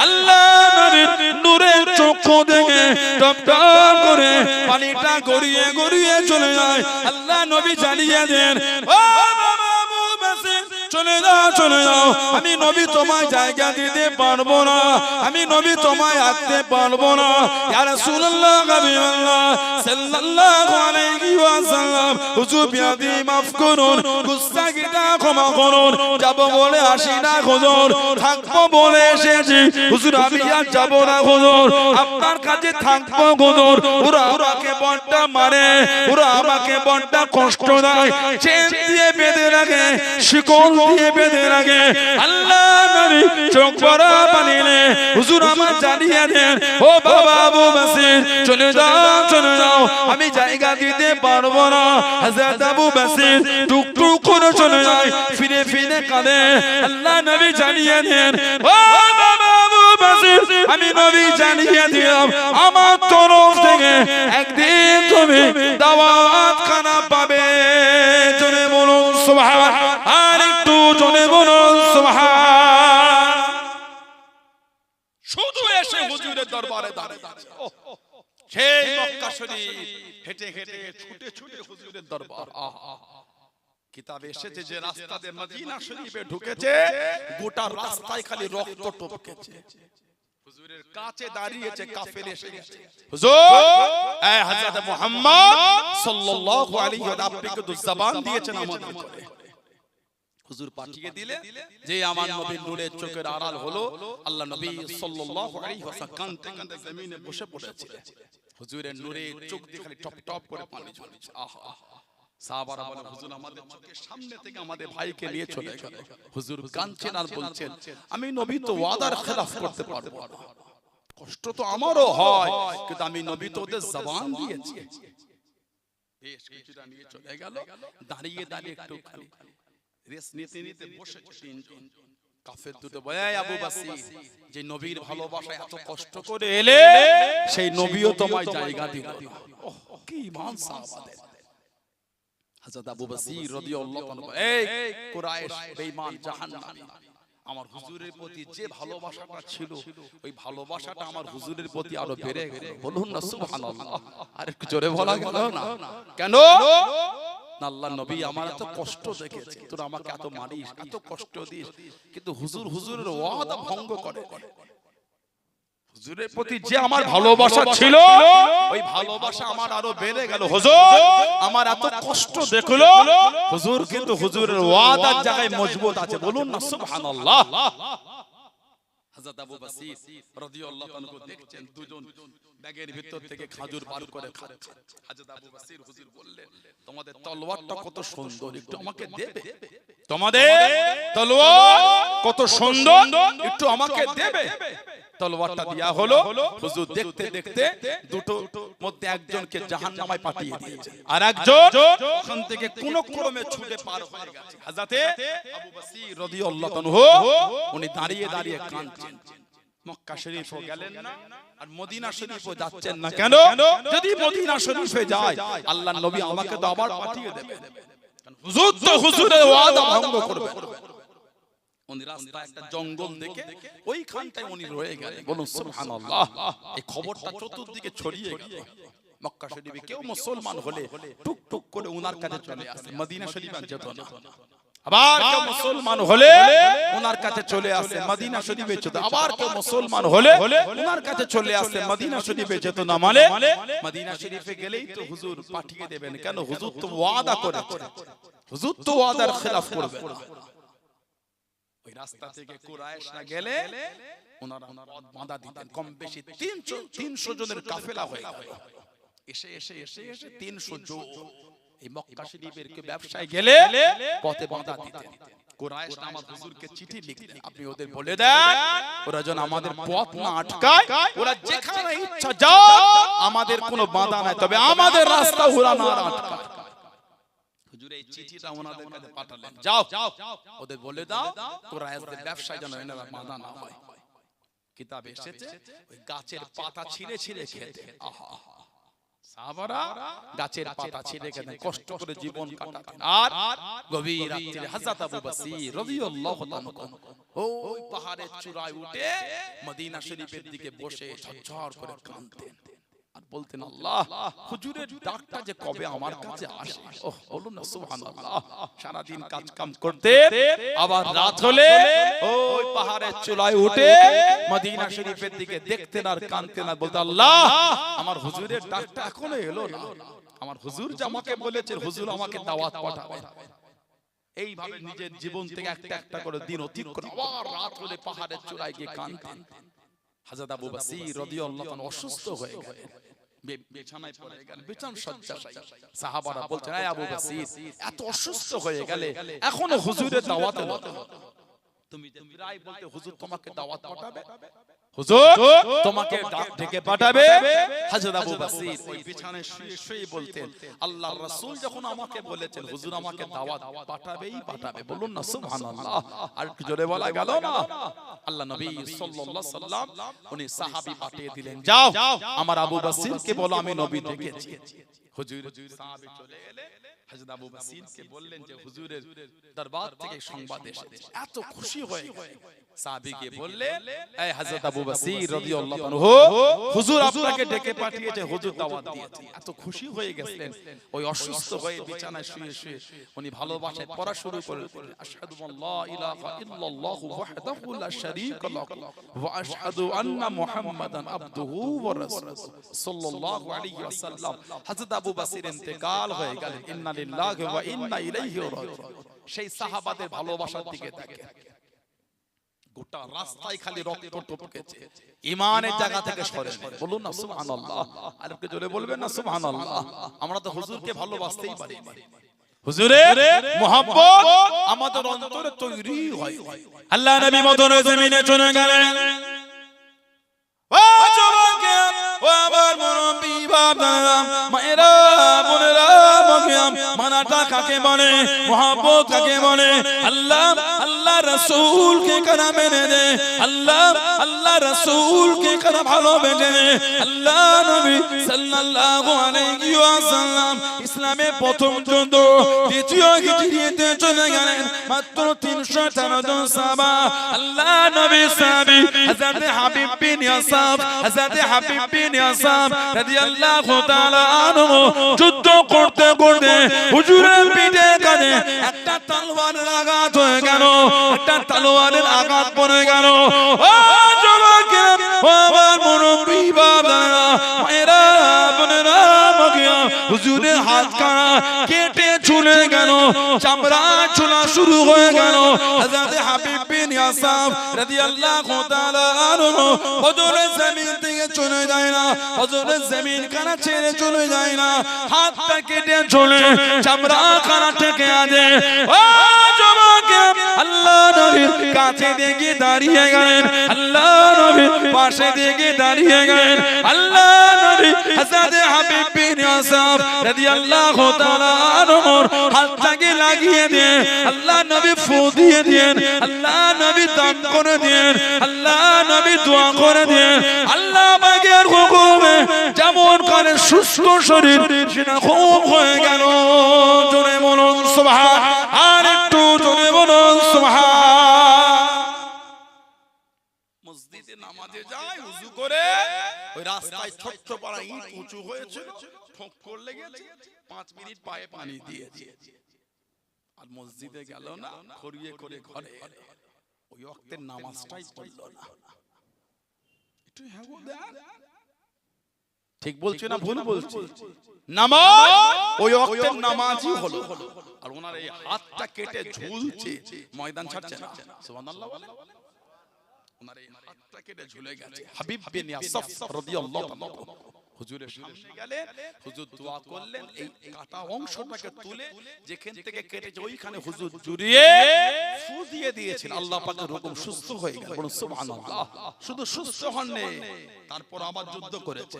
আল্লাহ নবীর নূরের চক্ষু থেকে টপ টপ করে পানিটা গড়িয়ে গড়িয়ে চলে যায়। আল্লাহ নবী জানিয়ে দেন, ও বাবা আবু বসির চলে যাও চলে যাও, আমি নবী তোমায় জায়গা দিতে পারবো না, আমি নবী তোমায় আনতে পারবো না। ইয়া রাসূলুল্লাহ হাবিবাল্লাহ সাল্লাল্লাহু আলাইহি ওয়াসাল্লাম, হুজুর বিয়াদি মাফ করুন, গুস্তাখিটা ক্ষমা করুন, যাব বলে আসি না হুজুর, থাকবো বলে এসেছি হুজুর, আমি আর যাব না হুজুর, আপনার কাছে থাকবো হুজুর। ওরা আমাকে বড়টা মারে, ওরা আমাকে বড়টা কষ্ট দেয়, চেন দিয়ে বেঁধে রাখে, শিকল দিয়ে বেঁধে রাখে। আল্লাহ নবী চোখ ভরা পানি নিয়ে হুজুর আমার জানিয়ে দেন, ও বাবা আবু বসির চলে যাও চলে যাও, আমি জায়গা দিতে পারবো না। হযরত আবু বসির টুক টুক করে চলে যায়, ফিরে ফিরে কাঁদে। আল্লাহ নবী জানিয়ে দেন, ও বাবা আবু বসির আমি নবী জানিয়ে দিলাম, আমার তরফ থেকে একদিন তুমি দাওয়াত খানা পাবে। জোরে বলুন সুবহান, আর একটু জোরে বলুন সুবহান। শুধু এসে হুজুরের দরবারে দাঁড়িয়ে আছে। সেই মক্কা শরীফ হেঁটে হেঁটে ছুটে ছুটে হুজুরের দরবার। কিতাবে এসেছে যে রাস্তা দিয়ে মদিনা শরীফে ঢুকেছে, গোটা রাস্তায় খালি রক্ত টপকেছে। হুজুরের কাছে দাঁড়িয়েছে কাফের এসে গেছে, হুজুর এই হযরত মুহাম্মদ সাল্লাল্লাহু আলাইহি ওয়া সাল্লাম, আপনি কিন্তু জবান দিয়েছেন আমাদের করে। হুজুর পাঠিয়ে দিলে যে আমার নবীর নূরের চোখের আড়াল হলো। আল্লাহ নবী সাল্লাল্লাহু আলাইহি ওয়াসাল্লাম কাঁদতে কাঁদতে জমিনে বসে পড়েছিলেন। হুজুরের নূরের চোখ দিয়ে খালি টপ টপ করে পানি ঝরছে। আহা, সাহাবারা বলে, হুজুর আমাদের চোখের সামনে থেকে আমাদের ভাইকে নিয়ে চলে গেল। হুজুর কাঁদছেন আর বলছেন, আমি নবী তো ওয়াদার খেলাফ করতে পারবো না, কষ্ট তো আমারও হয়, কিন্তু আমি নবী তো ওদের জবান দিয়েছি। বেশ কিছুটা নিয়ে চলে গেল, দাঁড়িয়ে দাঁড়িয়ে একটু খালি রেস নিতে নিতে বসে তিনজন কাফের দুটো বলে, আবু বসির যে নবীর ভালোবাসায় এত কষ্ট করে এলে, সেই নবীও তোমায় জায়গা দিল না। ওহ কি মান সাহাবাদের। হযরত আবু বসির রাদিয়াল্লাহু আনহু, এই কুরাইশ বেঈমান জাহান্নামী, আমার হুজুরের প্রতি যে ভালোবাসাটা ছিল, ওই ভালোবাসাটা আমার হুজুরের প্রতি আরো বেড়ে গেল। বলুন না সুবহানাল্লাহ। আর একটু জোরে বলা গেল না কেন? আল্লাহর নবী আমার এত কষ্ট দেখেছে, তোরা আমাকে এত মারিস, এত কষ্ট দিস, কিন্তু হুজুরের ওয়াদা ভঙ্গ করে। হুজুরের প্রতি যে আমার ভালোবাসা ছিল, ওই ভালোবাসা আমার আরো বেড়ে গেল। হুজুর আমার এত কষ্ট দেখলো, হুজুর কিন্তু হুজুরের ওয়াদার জায়গায় মজবুত আছে। বলুন না সুবহানাল্লাহ। হযরত আবু বসির রাদিয়াল্লাহু আনহু দেখছেন দুজন ব্যাগের ভিতর থেকে খাজুর বার করে খাচ্ছে। হযরত আবু বসির হুজুর বললেন, তোমাদের তলোয়ারটা কত সুন্দর, একটু আমাকে দেবে? তোমাদের তলোয়ার কত সুন্দর, একটু আমাকে দেবে? তলোয়ারটা দেয়া হলো। হুজুর দেখতে দেখতে দুটো মধ্যে একজনকে জাহান্নামে পাঠিয়ে দিয়েছে, আর একজন ওখান থেকে কোন ক্রমে ছুটে পার হয়ে গেছে। হযরতে আবু বসির রাদিয়াল্লাহু আনহু উনি দাঁড়িয়ে দাঁড়িয়ে কাঁদছেন। মক্কা শরীফও গেলেন না, আর মদিনা শরীফও যাচ্ছেন না। কেন? যদি মদিনা শরীফে যায়, আল্লাহর নবী আমাকে তো আবার পাঠিয়ে দেবেন। হুজুর তো হুজুরের ওয়াদা ভঙ্গ করবে। উনি রাস্তায় একটা জঙ্গল দেখে ওইখানটায় উনি রয়ে গেলেন। বলুন সুবহানাল্লাহ। এই খবরটা চতুর্দিকে ছড়িয়ে গেল। মক্কা শরীফে কেউ মুসলমান হলে টুক টুক করে উনার কাছে চলে আসে, মদিনা শরীফে যেত না। আবার কেউ মুসলমান হলে উনার কাছে চলে আসে, মদিনা শরীফে যেত। আবার কেউ মুসলমান হলে উনার কাছে চলে আসে, মদিনা শরীফে যেত না। মানে মদিনা শরীফে গেলেই তো হুজুর পাঠিয়ে দেবেন। কেন? হুজুর তো ওয়াদা করেছে, হুজুর তো ওয়াদার খেলাফ করবে না। ওই রাস্তা থেকে কুরাইশরা গেলে ওনারা পথ বাঁধা দিতেন। কম বেশি 300 জনের কাফেলা হয়ে গেল। এসে এসে এসে এসে 300 জন এই মক্কা শরীফের কে ব্যবসায় গেলে পথে বাধা দিতেন। কুরাইশ আমার হুজুরকে চিঠি লিখলেন, আপনি ওদের বলে দেন ওরা যেন আমাদের পথ না আটকায়, ওরা যেখানে ইচ্ছা যাও, আমাদের কোনো বাধা নাই, তবে আমাদের রাস্তা ওরা না আটকায়। হুজুর এই চিঠিটা ওনাদের কাছে পাঠালেন, যাও ওদের বলে দাও কুরাইশদের ব্যবসায় যেন এনারা বাধা না হয়। কিতাবে এসেছে ওই গাছের পাতা ছিঁড়ে ছিঁড়ে খেতে, আহা সাহাবারা গাছের পাতা ছিঁড়ে খেতেন, কষ্ট করে জীবন কাটাতেন। আর গভীর রাত্রে হযরত আবু বসির রাদিয়াল্লাহু তাআলা ওই পাহাড়ের চূড়ায় উঠে মদিনা শরীফের দিকে বসে ঝরঝর করে কাঁদতেন আর বলতেন, আল্লাহ হুজুরের ডাকটা যে কবে আমার কাছে আসে। ওহ বলুন না সুবহানাল্লাহ। সারা দিন কাজ কাম করতে, আবার রাত হলে ওই পাহাড়ের চূড়ায় উঠে মদিনা শরীফের দিকে দেখতেন আর কাঁদতেন আর বলতেন, আল্লাহ আমার হুজুরের ডাকটা এখনো এলো না, আমার হুজুর যে আমাকে বলেছেন হুজুর আমাকে দাওয়াত পাঠাবেন। এইভাবে নিজের জীবন থেকে একটা একটা করে দিন অতীত করে আবার রাত হলে পাহাড়ের চূড়ায় গিয়ে কাঁদতেন। হযরত আবু বসির রাদিয়াল্লাহু তাআলা অসুস্থ হয়ে গেলেন, বিছানায় পড়ে গেলেন, বিছানা শয্যাশায়ী। সাহাবারা বলছেন, এই আবু বসির এত অসুস্থ হয়ে গেলে এখনো হুজুরের দাওয়াত এলো না, তুমি যে প্রায় বলতে হুজুর তোমাকে দাওয়াত পাঠাবে, হুজুর তোমাকে ডেকে পাঠাবে। হযরত আবু বসির ওই বিছানায় শুয়ে শুয়ে বলতেন, আল্লাহর রাসূল যখন আমাকে বলেছেন হুজুর আমাকে দাওয়াত পাঠাবেই পাঠাবে, বলুন না সুবহানাল্লাহ। আর একটু জোরে বলা গেল না। আল্লাহ নবী সাল্লাল্লাহু আলাইহি সাল্লাম উনি সাহাবী পাঠিয়ে দিলেন, যাও আমার আবু বসিরকে বলো আমি নবী ডেকেছি। হুজুর সাহাবী চলে এলেন, হযরত আবু বসিরকে বললেন যে হুজুরের দরবার থেকে সংবাদ এসেছে। এত খুশি হয়ে সাহাবীকে বললেন, এই হযরত আবু বসির রাদিয়াল্লাহু আনহু হুজুর আপনাকে ডেকে পাঠিয়েছে, হুজুর দাওয়াত দিয়েছে। এত খুশি হয়ে গেলেন, ওই অসুস্থ হয়ে বিছানায় শুয়ে শুয়ে উনি ভালোবাসায় পড়া শুরু করলেন, আশহাদু আল্লা ইলাহা ইল্লাল্লাহু ওয়াহদাহু লা শারীকা লাহু ওয়া আশহাদু আন্না মুহাম্মাদান আবদুহু ওয়া রাসূলুহু সাল্লাল্লাহু আলাইহি ওয়াসাল্লাম। হযরত আবু বসির ইন্তেকাল হয়ে গেলেন, ইন্না লিল্লাহি ওয়া ইন্না ইলাইহি রাজিউন। সেই সাহাবাদের ভালোবাসার দিকে তাকিয়ে গোটা রাস্তায় খালি রক্ত টপকেছে, ঈমানের জায়গা থেকে সরেন, বলুন না সুবহানাল্লাহ। আর একটু জোরে বলবেন না সুবহানাল্লাহ। আমরা তো হুজুরকে ভালোবাসতেই পারি, হুজুরের মুহাব্বত আমাদের অন্তরে তৈরি হয়। আল্লাহ নবী মদিনা জমিনে চলে গেলেন। ও যুবকে, ও আমার মুরব্বি বাবারা, মায়েরা, বোনেরা, বাকিরা, মানাটা কাকে বলে, মুহাব্বত কাকে বলে? আল্লাহ আল্লাহ রাসূলকে কারা মেনে দে, আল্লাহ আল্লাহ রাসূলকে কারা ভালোবেসে দে। আল্লাহ নবী সাল্লাল্লাহু আলাইহি ওয়াসাল্লাম ইসলামের প্রথম যুদ্ধ দ্বিতীয় হিজরিতে চলে গেলেন, মাত্র 318 জন সাহাবা। আল্লাহ নবী সাহাবী হযরত হাবিব বিন ইয়াসাব, হযরত হাবিব বিন ইয়াসাব রাদিয়াল্লাহু তাআলা আনহু যুদ্ধ করতে করতে হুজুরের পিঠে কাঁধে একটা তলোয়ারের আঘাত হয়ে গেল, একটা তলোয়ারের আঘাত পড়ে গেল। ও যুবকেরা, ও আমার মুরব্বি বাবারা, মায়েরা, বোনেরা, বাকিরা, হুজুরের হাত কাটা কেটে চলে গেল, চামড়া ছোলা শুরু হয়ে গেল। হযরত হাবিব বিন ইয়াসাব রাদিয়াল্লাহু তাআলা আনহু হযরতের জমিন থেকে চলে যায় না, হযরতের জমিন কানা ছেড়ে চলে যায় না, হাতটা কেটে চলে চামড়া কানা থেকে আদে। ও যুবকেরা, আল্লাহ নবীর কাছে দেখে দাঁড়িয়ে গেলেন, আল্লাহ নবীর পাশে দেখে দাঁড়িয়ে গেলেন। আল্লাহ নবী হযরত হাবিব বিন ইয়াসাব রাদিয়াল্লাহু তাআলা আনহুর হাতটাকে লাগিয়ে দেন, আল্লাহ নবী ফু দিয়ে দেন, আল্লাহ নবী দান করে দেন, আল্লাহ নবী দোয়া করে দেন। আল্লাহ পাকের হুকুমে যেমন করে সুস্থ শরীর সেরকম হয়ে গেল। জোরে বলুন সুবহান, আর একটু জোরে বলুন সুবহান। মসজিদে নামাজে যায় ওযু করে, ওই রাস্তায় ছোট্ট পাড়া ইট উঁচু হয়েছে, ঠোক করলে গেছে, 5 মিনিট পায়ে পানি দিয়েছে, আর মসজিদে গেল না, খড়িয়ে করে ঘরে এলো, ওই ওয়াক্তের নামাজটাই পড়ল না। একটু হ্যাঁ গো দেন, ঠিক বলছি না ভুল বলছি? নামাজ ওই ওয়াক্তের নামাজই হলো, আর ওনার এই হাতটা কেটে ঝুলছে, ময়দান ছাড়ছে না। সুবহানাল্লাহ বলে, ওনার এই হাতটা কেটে ঝুলে গেছে। হাবিব বিন ইয়াসাব রাদিয়াল্লাহু আনহু হুজুরের সামনে গেলেন, হুজুর দোয়া করলেন, এই কাটা অংশটাকে তুলে যেখান থেকে কেটেছে ওইখানে হুজুর জুড়িয়ে ফু দিয়ে দিয়েছেন। আল্লাহ পাকের হুকুম সুস্থ হয়ে গেল। বলুন সুবহানাল্লাহ। শুধু সুস্থ হননি, তারপর আবার যুদ্ধ করেছে।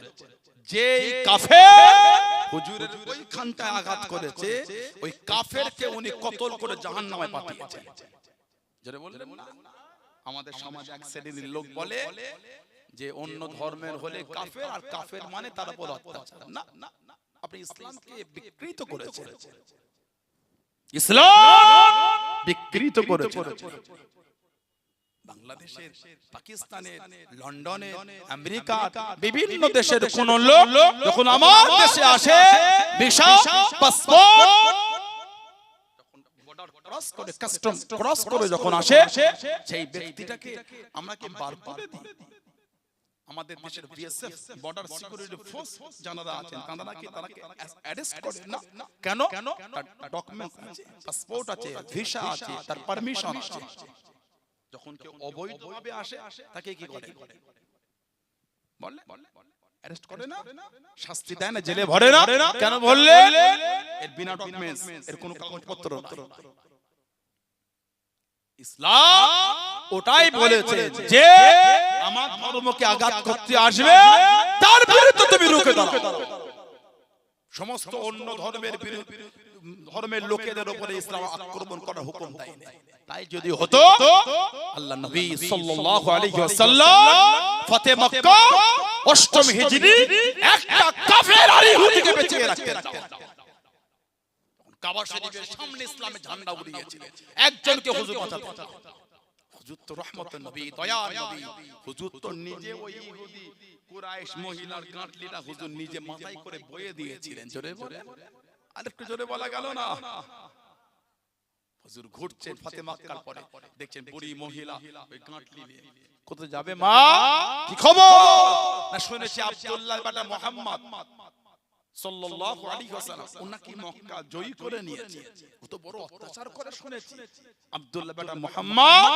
যে কাফের হুজুরের ওইখানটায় আঘাত করেছে, ওই কাফেরকে উনি কতল করে জাহান্নামে পাঠিয়েছেন। যারা বললেন না, আমাদের সমাজে এক শ্রেণীর লোক বলে যে অন্য ধর্মের হলে কাফের, আর কাফের মানে তার উপর অত্যাচার। না, আপনি ইসলামকে বিকৃত করেছেন, ইসলাম বিকৃত করেছেন। বাংলাদেশের, পাকিস্তানের, লন্ডনের, আমেরিকা, বিভিন্ন দেশের কোন লোক যখন আমার দেশে আসে, ভিসা, পাসপোর্ট ক্রস করে, কাস্টম ক্রস করে যখন আসে, সেই ব্যক্তিটাকে আমরা কি বার করে দিই? আমাদের দেশের বিএসএফ, বর্ডার সিকিউরিটি ফোর্স যারা আছেন, তারা কি তারাকে অ্যারেস্ট করে না? কেন? তার ডকুমেন্ট আছে, পাসপোর্ট আছে, ভিসা আছে, তার পারমিশন আছে। যখন কেউ অবৈধভাবে আসে, তাকে কি করে? বলে অ্যারেস্ট করে না, শাস্তি দেয় না, জেলে ভরে না। কেন বললে? এর বিনা ডকুমেন্টস, এর কোনো কাগজপত্র নাই। ইসলাম ওটাই বলেছে যে আমার ধর্মকে আঘাত করতে আসবে, তার বিরুদ্ধে তুমি রুখে দাঁড়াও। সমস্ত অন্য ধর্মের বিরুদ্ধে, ধর্মের লোকেদের উপরে ইসলাম আক্রমণ করার হুকুম দেয়নি। তাই যদি হতো, আল্লাহ নবী সাল্লাল্লাহু আলাইহি ওয়াসাল্লাম ফতে মক্কা 8ম হিজরি একটা কাফের আর ইহুদিকে বেঁচিয়ে রাখতেন। কাবা শরীফের সামনে ইসলামের ঝান্ডা উড়িয়েছিলেন, একজনকে হুজুর বাঁচাতেন। হুজুর তো রহমতের নবী, দয়ার নবী। হুজুর তো নিজে ওই ইহুদি কুরাইশ মহিলার গাঁটলিটা হুজুর নিজে মাথায় করে বয়ে দিয়েছিলেন। জোরে বলে, আরেকটু জোরে বলা গেল না? হুজুর ঘুরছেন ফতে মক্কার পরে, দেখছেন বুড়ি মহিলা ওই গাঁটলি নিয়ে। কোথায় যাবে মা? কি খবর? না শুনেছি আব্দুল্লাহ বেটা মুহাম্মদ সাল্লাল্লাহু আলাইহি ওয়াসাল্লাম উনাকে মক্কা জয় করে নিয়েছে। কত বড় অত্যাচার করে শুনেছি। আব্দুল্লাহ বেটা মুহাম্মদ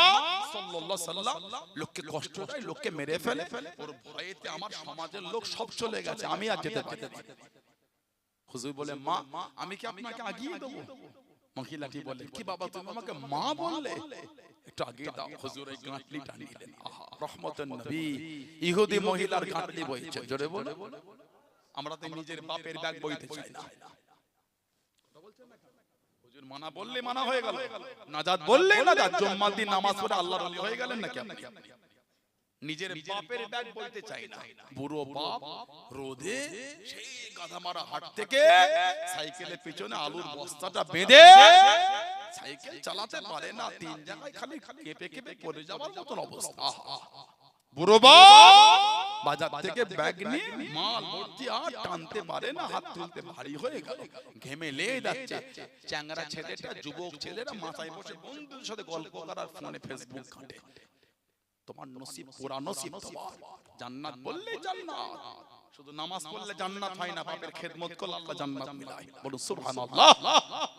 সাল্লাল্লাহু আলাইহি ওয়াসাল্লাম লোককে কষ্ট দেয়, লোককে মেরে ফেলে। ওর ভয়েতে আমার সমাজের লোক সব চলে গেছে, আমি আর যেতে পারি না। হুজুর বলে, মা আমি কি আপনাকে আগিয়ে দেব? মহিলাটি বলে, কি বাবা তুমি আমাকে মা বললে? একটু আগে দাও। হুজুর এই গাঁটলি টানিলেন। আহা, রহমতের নবী ইহুদি মহিলার গাঁটলি বইছে। জোরে বলে, আমরা তো নিজের বাপের ব্যাগ বইতে চাই না। হুজুর মানা বললে মানা হয়ে গেল, নাজাত বললে নাজাত। জুম্মার দিন নামাজ পড়ে আল্লাহর ওলি হয়ে গেলেন নাকি আপনি? নিজের বাপের ব্যাগ বইতে চাই না। বুড়ো বাপ রোদে সেই গাধা মারা হাট থেকে সাইকেলের পিছনে আলুর বস্তাটা বেঁধে সাইকেল চালাতে পারে না, 3 জায়গায় খালি কেঁপে কেঁপে পড়ে যাওয়ার মতন অবস্থা। বুড়ো বাপ বাজার থেকে ব্যাগ নিয়ে মাল ভর্তি আর টানতে পারে না, হাত তুলতে ভারী হয়ে গেল, ঘেমে লেগে যাচ্ছে। চ্যাংরা ছেলেটা, যুবক ছেলেরা মাথায় বসে বন্ধুদের সাথে গল্প করার, ফোনে ফেসবুক ঘাটে। তোমার নসিব পুরা নসিব তোমার। জান্নাত বললে জান্নাত, শুধু নামাজ পড়লে জান্নাত হয় না, বাপের খেদমত করলে আল্লাহ জান্নাত মিলায়। বলুন সুবহানাল্লাহ।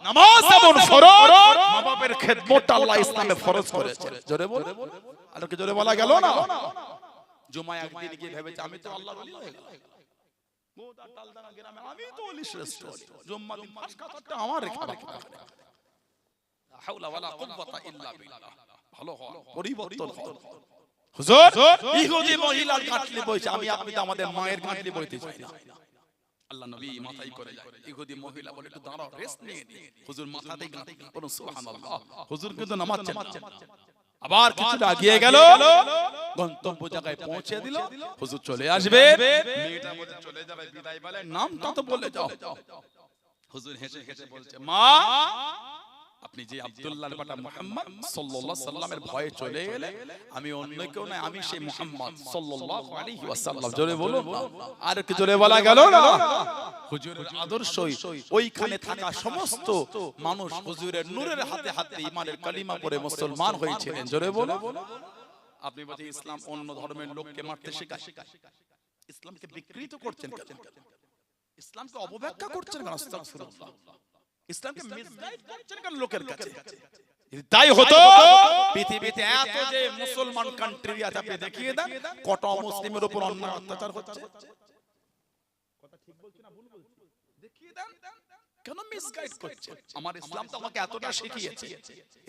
নামাজ যেমন ফরজ, মা বাপের খেদমত আল্লাহ ইসলামে ফরজ করেছে। জোরে বলে, আর কি জোরে বলা গেল না? জুমায় একদিন গিয়ে ভেবেছে আমি তো আল্লাহর ওলি হয়ে গেলাম। গোটা টালডাঙ্গা গ্রামে আমি তো ওলি শ্রেষ্ঠ। জুম্মা দিন পাঁচ কাতারটা আমার রেখা রাখা। লা হাওলা ওয়ালা কুওয়াতা ইল্লা বিল্লাহ। ভালো হন, পরিবর্তন হন। হুজুর ইহুদি মহিলার গাঁটলি বইছে, আমি আপনি তো আমাদের মায়ের গাঁটলি বইতে চাই না। আল্লাহ নবী মাথায় করে যায়। ইহুদি মহিলা বলে, একটু দাঁড়াও, রেস্ট নিয়ে নি। হুজুর মাথাতেই গাঁটলি। বলুন সুবহানাল্লাহ। হুজুর কিন্তু নামাচ্ছেন। আবার কিছুটা এগিয়ে গেল, গন্তব্য জায়গায় পৌঁছে দিল। হুজুর চলে আসবে, মেয়েটা বলে চলে যাবে, বিদায় বলে নামটা তো বলে যাও। হুজুর হেসে হেসে বলছে, মা আপনি যে আব্দুল্লাহর বেটা মুহাম্মদ সাল্লাল্লাহু আলাইহি ওয়াসাল্লামের ভয়ে চলে গেলে, আমি অন্য কেউ নয়, আমি সেই মুহাম্মদ সাল্লাল্লাহু আলাইহি ওয়াসাল্লাম। জোরে বলুন, আর কি জোরে বলা গেল না? হুজুরের আদর্শই ওইখানে থাকা সমস্ত মানুষ হুজুরের নূরের হাতে হাতে ঈমানের কালিমা পড়ে মুসলমান হয়েছিলেন। জোরে বলুন। আপনি বলছেন ইসলাম অন্য ধর্মের লোককে মারতে শেখায়, ইসলামকে বিকৃত করছেন কেন? ইসলামকে অবব্যাখ্যা করছেন কেন? আস্তাগফিরুল্লাহ। ইসলামকে মিসগাইড করছেন কেন লোকের কাছে? তাই হতো পৃথিবীতে এত যে মুসলমান কান্ট্রি আছে, আপনি দেখিয়ে দেন কত মুসলিমের উপর অন্যায় অত্যাচার হচ্ছে। কেন মিসগাইড করছেন? আমার ইসলাম তো আমাকে এতটা শিখিয়েছে,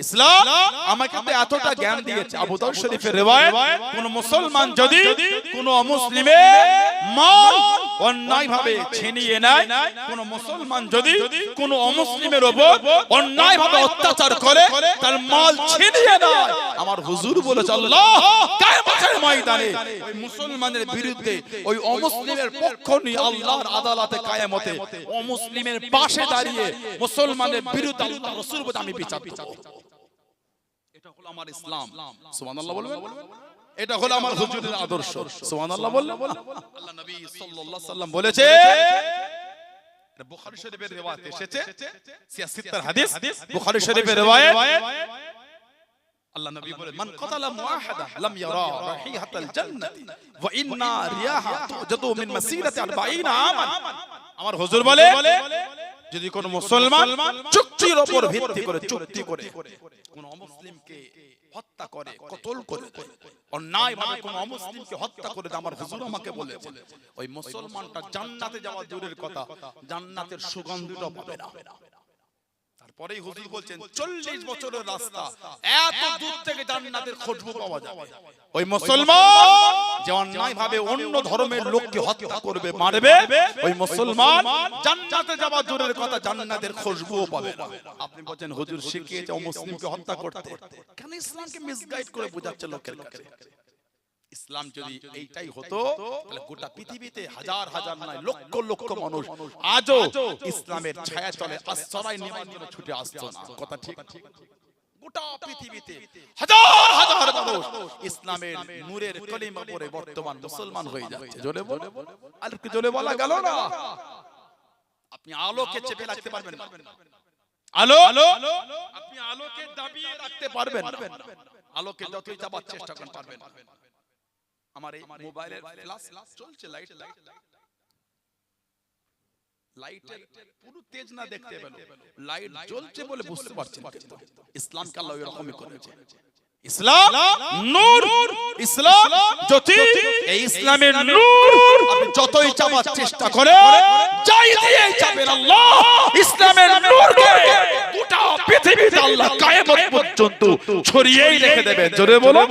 ইসলাম আমাকে তো এতটা জ্ঞান দিয়েছে। আবু দাউদ শরীফের রিওয়ায়াত, কোন মুসলমান যদি কোন অমুসলিমের মাল অন্যায়ভাবে ছিনিয়ে নেয়, কোন মুসলমান যদি কোন অমুসলিমের উপর অন্যায়ভাবে অত্যাচার করে, তার মাল ছিনিয়ে নেয়, আমার হুজুর বলেছে আল্লাহ কিয়ামতের ময়দানে ওই মুসলমানের বিরুদ্ধে ওই অমুসলিমের পক্ষ নিয়ে আল্লাহর আদালতে কিয়ামতে অমুসলিমের পাশে দাঁড়িয়ে মুসলমানের বিরুদ্ধে আল্লাহ রাসূল বলে আমি বিচার করব। এটা হলো আমার ইসলাম, সুবহানাল্লাহ বলবেন। এটা হলো আমার হুজুরের আদর্শ, সুবহানাল্লাহ বললেন। আল্লাহ নবী সাল্লাল্লাহু আলাইহি সাল্লাম বলেছে, এটা বুখারী শরীফের রিওয়ায়াত এসেছে, সিয়াসিত্তার হাদিস, বুখারী শরীফের রিওয়ায়াত। আল্লাহ নবী বলেন, মান কাতালা মুআহাদা লাম ইয়ারা রাহিহাতাল জান্নাতি ওয়া ইন্না রিয়াহা তুজাদু মিন মাসিরাতি 40 আমান। আমার হুজুর বলে, যদি কোন মুসলমান চুক্তির উপর ভিত্তি করে চুক্তি করে কোন অমুসলিমকে হত্যা করে, কতল করে, অন্যায়ভাবে কোন অমুসলিমকে হত্যা করে, আমার হুজুর আমাকে বলেছেন ওই মুসলমানটা জান্নাতে যাওয়া দূরের কথা, জান্নাতের সুগন্ধটাও পাবে না। তারপরেই হুজুর বলছেন 40 বছরের রাস্তা, এত দূর থেকে জান্নাতের খুশবু পাওয়া যাবে। ওই মুসলমান যে অন্যায়ভাবে অন্য ধর্মের লোককে হত্যা করবে, মারবে, ওই মুসলমান জান্নাতে যাওয়া দূরের কথা, জান্নাতের খুশবুও পাবে না। আপনি বলেন হুজুর শিখিয়েছে অমুসলিমকে হত্যা করতে, কেন ইসলামকে মিসগাইড করে বোঝাচ্ছে লোকের কাছে? ইসলাম যদি এইটাই হতো, তাহলে গোটা পৃথিবীতে হাজার হাজার নয় লক্ষ লক্ষ মানুষ আজও ইসলামের ছায়া তলে আশ্রয় নেওয়ার জন্য ছুটে আসতো না। কথা ঠিক? গোটা পৃথিবীতে হাজার হাজার মানুষ ইসলামের নূরের কলিমা পড়ে বর্তমান মুসলমান হয়ে যাচ্ছে। জোরে বলো, আর কি জোরে বলা গেল না? আপনি আলোকে চেপে রাখতে পারবেন না, আলো আপনি আলোকে দাবিয়ে রাখতে পারবেন না, আলোকে যতই চাপার চেষ্টা করেন পারবেন না। আমার এই মোবাইলের ফ্ল্যাশ চলছে, লাইটের পুরো তেজ না দেখতে পেল, লাইট জ্বলছে বলে বুঝতে পারছেন। ইসলামকে আল্লাহ এরকমই করেছে। ইসলাম নূর, ইসলাম জ্যোতি, এই ইসলামের নূর আপনি যতই চাপার চেষ্টা করে যাই দিয়ে চাপেন, আল্লাহ ইসলামের নূরকে গোটা পৃথিবীতে আল্লাহ কিয়ামত পর্যন্ত ছড়িয়েই রেখে দেবে। জোরে বলো,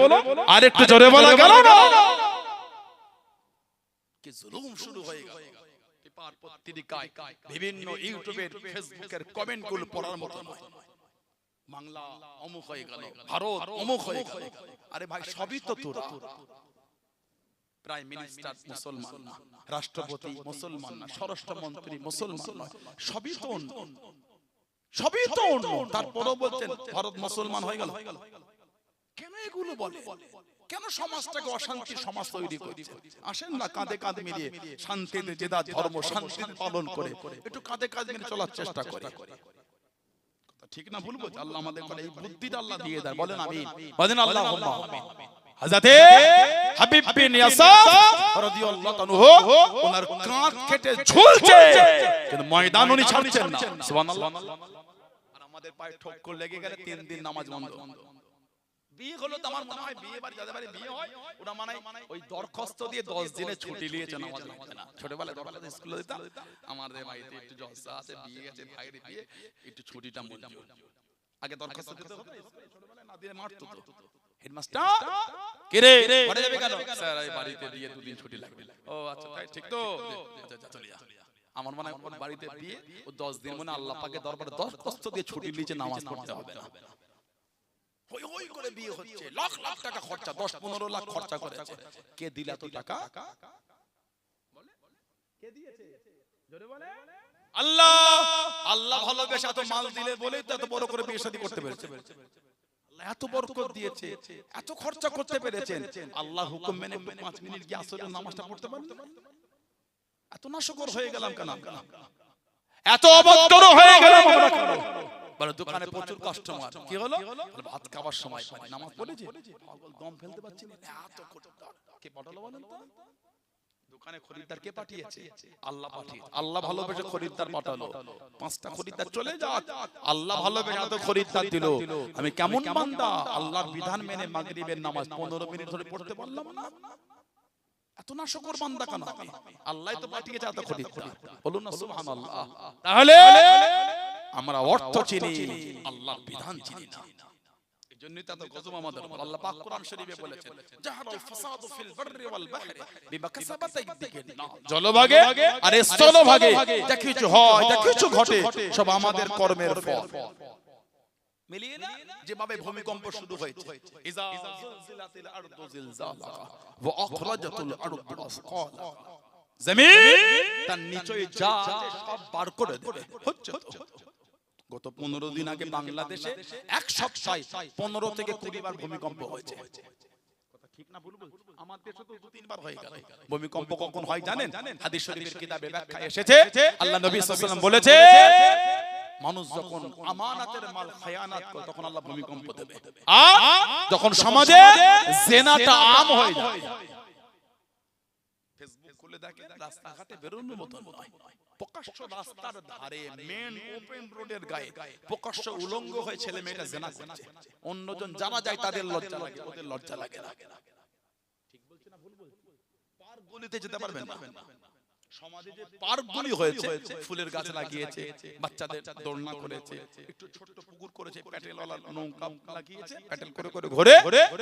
আর একটু জোরে বলা গেল না? কি জুলুম শুরু হয়ে গেল পেপার পত্রিকায়, বিভিন্ন ইউটিউবের ফেসবুকের কমেন্টগুলো পড়ার মতো নয়। বাংলা অমুক হয়ে গেল, ভারত অমুক হয়ে গেল। আরে ভাই সবই তো তোরা, প্রাইম মিনিস্টার মুসলমান না, রাষ্ট্রপতি মুসলমান না, স্বরাষ্ট্রমন্ত্রী মুসলমান নয়, সবই তো অন্য, সবই তো অন্য। তারপরেও বলছেন ভারত মুসলমান হয়ে গেল। কেন এগুলো বলে? কেন সমাজটাকে অশান্তির সমাজ তৈরি করছে? আসেন না কাঁধে কাঁধ মিলিয়ে শান্তিতে যে যার ধর্ম শান্তিতে পালন করে একটু কাঁধে কাঁধ মিলিয়ে চলার চেষ্টা করি। ঠিক না ভুল বলছি? আল্লাহ আমাদের করে এই বুদ্ধিটা আল্লাহ দিয়ে দেয়। বলেন আমিন, বলেন আল্লাহুম্মা আমিন। হযরতে হাবিব বিন ইয়াসাফ রাদিয়াল্লাহু তাআলা ওনার কাঁধ কেটে ঝুলছে, কিন্তু ময়দান উনি ছাড়ছেন না। সুবহানাল্লাহ। আর আমাদের পায়ে ঠক্কর লেগে গেলে 3 দিন নামাজ বন্ধ। বিয়ে হলো তো আমার মনে হয় বিয়ে বাড়ি যাদের বাড়ি বিয়ে হয় ওরা মানে ওই দরখাস্ত দিয়ে 10 দিনে ছুটি নিয়েছে নামাজ পড়তে না। ছোটবেলায় দরখাস্ত স্কুলে দিতাম, আমাদের বাড়িতে একটু জলসা আছে, বিয়ে গেছে, ভাইয়ের বিয়ে, একটু ছুটিটা মঞ্জুর। আগে দরখাস্ত দিতে হতো, ছোটবেলায় না দিয়ে মারতো তো হেডমাস্টার, কে রে পড়ে যাবে কেন? স্যার এই বাড়িতে বিয়ে 2 দিন ছুটি লাগবে। ও আচ্ছা তাই ঠিক তো, আচ্ছা চলে যা। আমার মনে হয় বাড়িতে বিয়ে ও 10 দিন মনে আল্লাহ পাকের দরবারে দরখাস্ত দিয়ে ছুটি নিয়েছে, নামাজ পড়তে হবে না। হই হই করে বিয়ে হচ্ছে, লাখ লাখ টাকা খরচা, 10-15 লাখ খরচা করেছে। কে দিলা তো টাকা? বলে কে দিয়েছে? জোরে বলে আল্লাহ। আল্লাহ ভালোবেসে এত মাল দিলে বলেই তো এত বড় করে বিয়ে শাদী করতে পেরেছে। আল্লাহ এত বরকত দিয়েছে, এত খরচা করতে পেরেছেন। আল্লাহ হুকুম মেনে 5 মিনিট গিয়ে আসরের নামাজটা পড়তে পারলেন না। এত নাশকর হয়ে গেলাম কেন? এত অভদ্র হয়ে গেলাম আমরা কেন? বলে দোকানে প্রচুর কাস্টমার, কি হলো? বলে ভাত খাবার সময় পাই, নামাজ পড়েছে, পাগল দম ফেলতে পারছি না, এত খরিদ্দার কে পাঠালো বলেন তো? দোকানে খরিদ্দার কে পাঠিয়েছে? আল্লাহ পাঠিয়েছে। আল্লাহ ভালোবেসে খরিদ্দার পাঠালো। 5টা খরিদ্দার চলে যাক, আল্লাহ ভালোবেসে এত খরিদ্দার দিল। আমি কেমন বান্দা, আল্লাহর বিধান মেনে মাগরিবের নামাজ 15 মিনিট ধরে পড়তে পারলাম না। এত নাশকর বান্দা কেন আমি? আল্লাহ তো পাঠিয়েছে এত খরিদ্দার। বলুন না সুবহানাল্লাহ। তাহলে আমরা অর্থ চিনি, আল্লাহর বিধান চিনি না। এজন্যই তো এত গজব আমাদের উপর। আল্লাহ পাক কোরআন শরীফে বলেছেন, জাহারাল ফাসাদু ফিল বাররি ওয়াল বাহরি বিমা কাসাবাত আইদিহিন। জলভাগে আর স্থলভাগে যা কিছু হয়, যা কিছু ঘটে, সব আমাদের কর্মের ফল। মিলিয়ে না? যেভাবে ভূমিকম্প শুরু হয়েছে, ইজা জুলজিলাতিল আরদু জিলজালাহা ওয়া আখরাজাতুল আরদু আসকালাহা, জমিন তার নিচে যা আছে সব বার করে দেবে। হচ্ছে তো। গত 15 দিন আগে বাংলাদেশে এক সপ্তাহে 15 থেকে 20 বার ভূমিকম্প হয়েছে। কথা ঠিক না ভুল বলছি? আমার দেশে তো 2-3 বার হয়ে গেল। ভূমিকম্প কখন হয় জানেন? হাদিস শরীফের কিতাবে ব্যাখ্যা এসেছে, আল্লাহ নবী সাল্লাল্লাহু আলাইহি ওয়াসাল্লাম বলেছে, মানুষ যখন আমানতের মাল খায়ানাত করে তখন আল্লাহ ভূমিকম্প দেবে। যখন সমাজে জিনাটা আম হয়ে যায়, ফেসবুক খুলে দেখেন, রাস্তাঘাটে বেরোনোর মতো নয়, প্রকাশ্য রাস্তার ধারে মেন ওপেন রোডের গায়ে প্রকাশ্য উলঙ্গ হয়ে ছেলে মেয়েটা জিনা করছে। অন্যজন যারা যায় তাদের লজ্জা লাগে, ওদের লজ্জা লাগে না। ঠিক বলছি না ভুল বলছি? পার্ক গলিতে যেতে পারবেন না। সমাজে যে পার্কগুলি হয়েছে, ফুলের গাছ লাগিয়েছে, বাচ্চাদের দোলনা করেছে, একটু ছোট পুকুর করেছে, প্যাটেলওয়ালা নৌকা লাগিয়েছে, প্যাটেল করে করে ঘুরে,